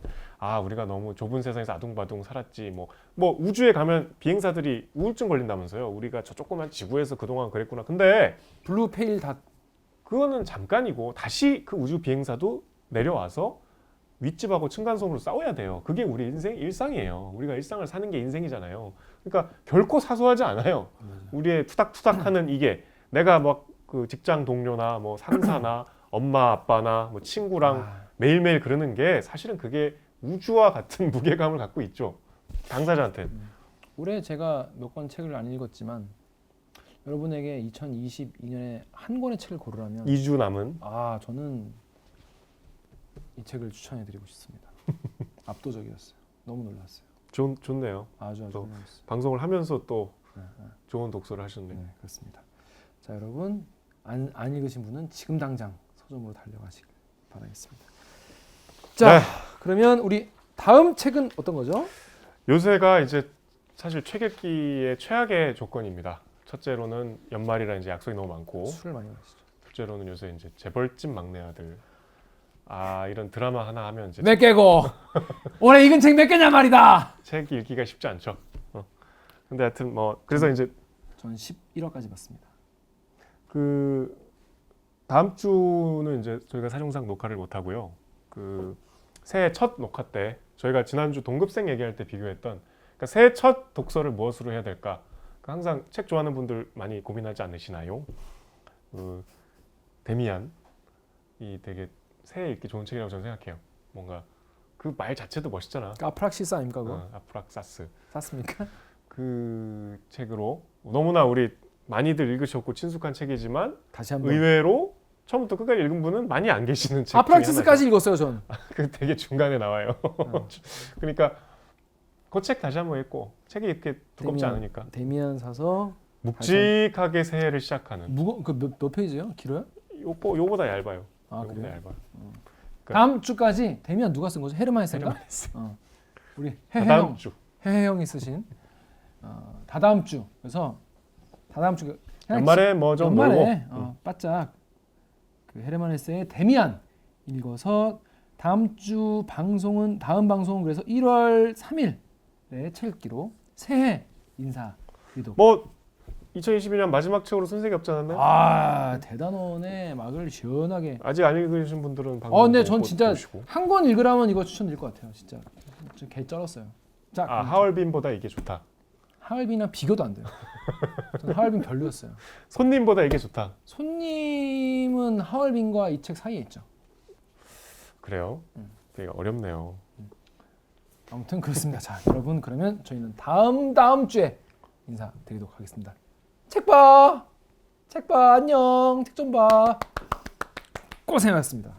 우리가 너무 좁은 세상에서 아둥바둥 살았지. 뭐 우주에 가면 비행사들이 우울증 걸린다면서요. 우리가 저 조그만 지구에서 그동안 그랬구나. 근데
블루 페일 다
그거는 잠깐이고 다시 그 우주 비행사도 내려와서 윗집하고 층간소음으로 싸워야 돼요. 그게 우리 인생 일상이에요. 우리가 일상을 사는 게 인생이잖아요. 그러니까 결코 사소하지 않아요. 우리의 투닥투닥하는 이게 내가 막 그 직장 동료나 뭐 상사나 엄마 아빠나 뭐 친구랑 매일매일 그러는 게 사실은 그게 우주와 같은 무게감을 갖고 있죠. 당사자한테.
올해 제가 몇 권 책을 안 읽었지만 여러분에게 2022년에 한 권의 책을 고르라면
2주 남은
저는 이 책을 추천해드리고 싶습니다. 압도적이었어요. 너무 놀랐어요.
좋네요.
아주 놀랐어요.
방송을 하면서 또 좋은 독서를 하셨네요.
네, 그렇습니다. 자, 여러분 안 읽으신 분은 지금 당장 서점으로 달려가시길 바라겠습니다. 자, 그러면 우리 다음 책은 어떤 거죠?
요새가 이제 사실 책 읽기의 최악의 조건입니다. 첫째로는 연말이라 이제 약속이 너무 많고
술을 많이 마시죠.
둘째로는 요새 이제 재벌집 막내 아들 이런 드라마 하나 하면 이제
몇 개고 올해 읽은 책 몇 개냐 말이다.
책 읽기가 쉽지 않죠. 근데 하여튼 뭐 그래서 이제
전 11화까지 봤습니다.
그 다음 주는 이제 저희가 사정상 녹화를 못 하고요. 그 새해 첫 녹화 때 저희가 지난주 동급생 얘기할 때 비교했던 그러니까 새해 첫 독서를 무엇으로 해야 될까? 항상 책 좋아하는 분들 많이 고민하지 않으시나요? 그 데미안 이 되게 새해 읽기 좋은 책이라고 저는 생각해요. 뭔가 그 말 자체도 멋있잖아.
아프락시스 아닙니까 그거?
아프락사스.
샀습니까?
그 책으로 너무나 우리 많이들 읽으셨고 친숙한 책이지만
다시 한번
의외로 처음부터 끝까지 읽은 분은 많이 안 계시는 책.
아프락시스까지 읽었어요 전.
그 되게 중간에 나와요. 그러니까 그 책 다시 한번 읽고 책이 이렇게 두껍지 않으니까.
데미안 사서
묵직하게 새해를 시작하는.
몇 페이지예요? 길어요?
요보다 얇아요. 요보다
그래요?
얇아요.
다음 주까지 데미안 누가 쓴 거죠? 헤르만 헤세인가? 우리
다음 주.
해형이 쓰신 다다음 주. 그래서 다다음 주
연말에 뭐 좀
연말에 바짝 그 헤르만 헤세의 데미안 읽어서 다음 방송은 그래서 1월 3일에 책 읽기로 새해 인사드리도록.
뭐 2022년 마지막 책으로 손색이 없지 않았나요?
대단원의 막을 시원하게.
아직 안 읽으신 분들은 방송
근데 전 진짜
보시고.
한 권 읽으라면 이거 추천드릴 것 같아요. 진짜 좀 개 쩔었어요. 자,
하얼빈보다 이게 좋다.
하얼빈이랑 비교도 안 돼요. 저는 하얼빈 별로였어요.
손님보다 이게 좋다.
손님은 하얼빈과 이 책 사이에 있죠.
그래요? 되게 어렵네요.
아무튼 그렇습니다. 자, 여러분 그러면 저희는 다음 주에 인사드리도록 하겠습니다. 책 봐. 안녕. 책 좀 봐. 고생하셨습니다.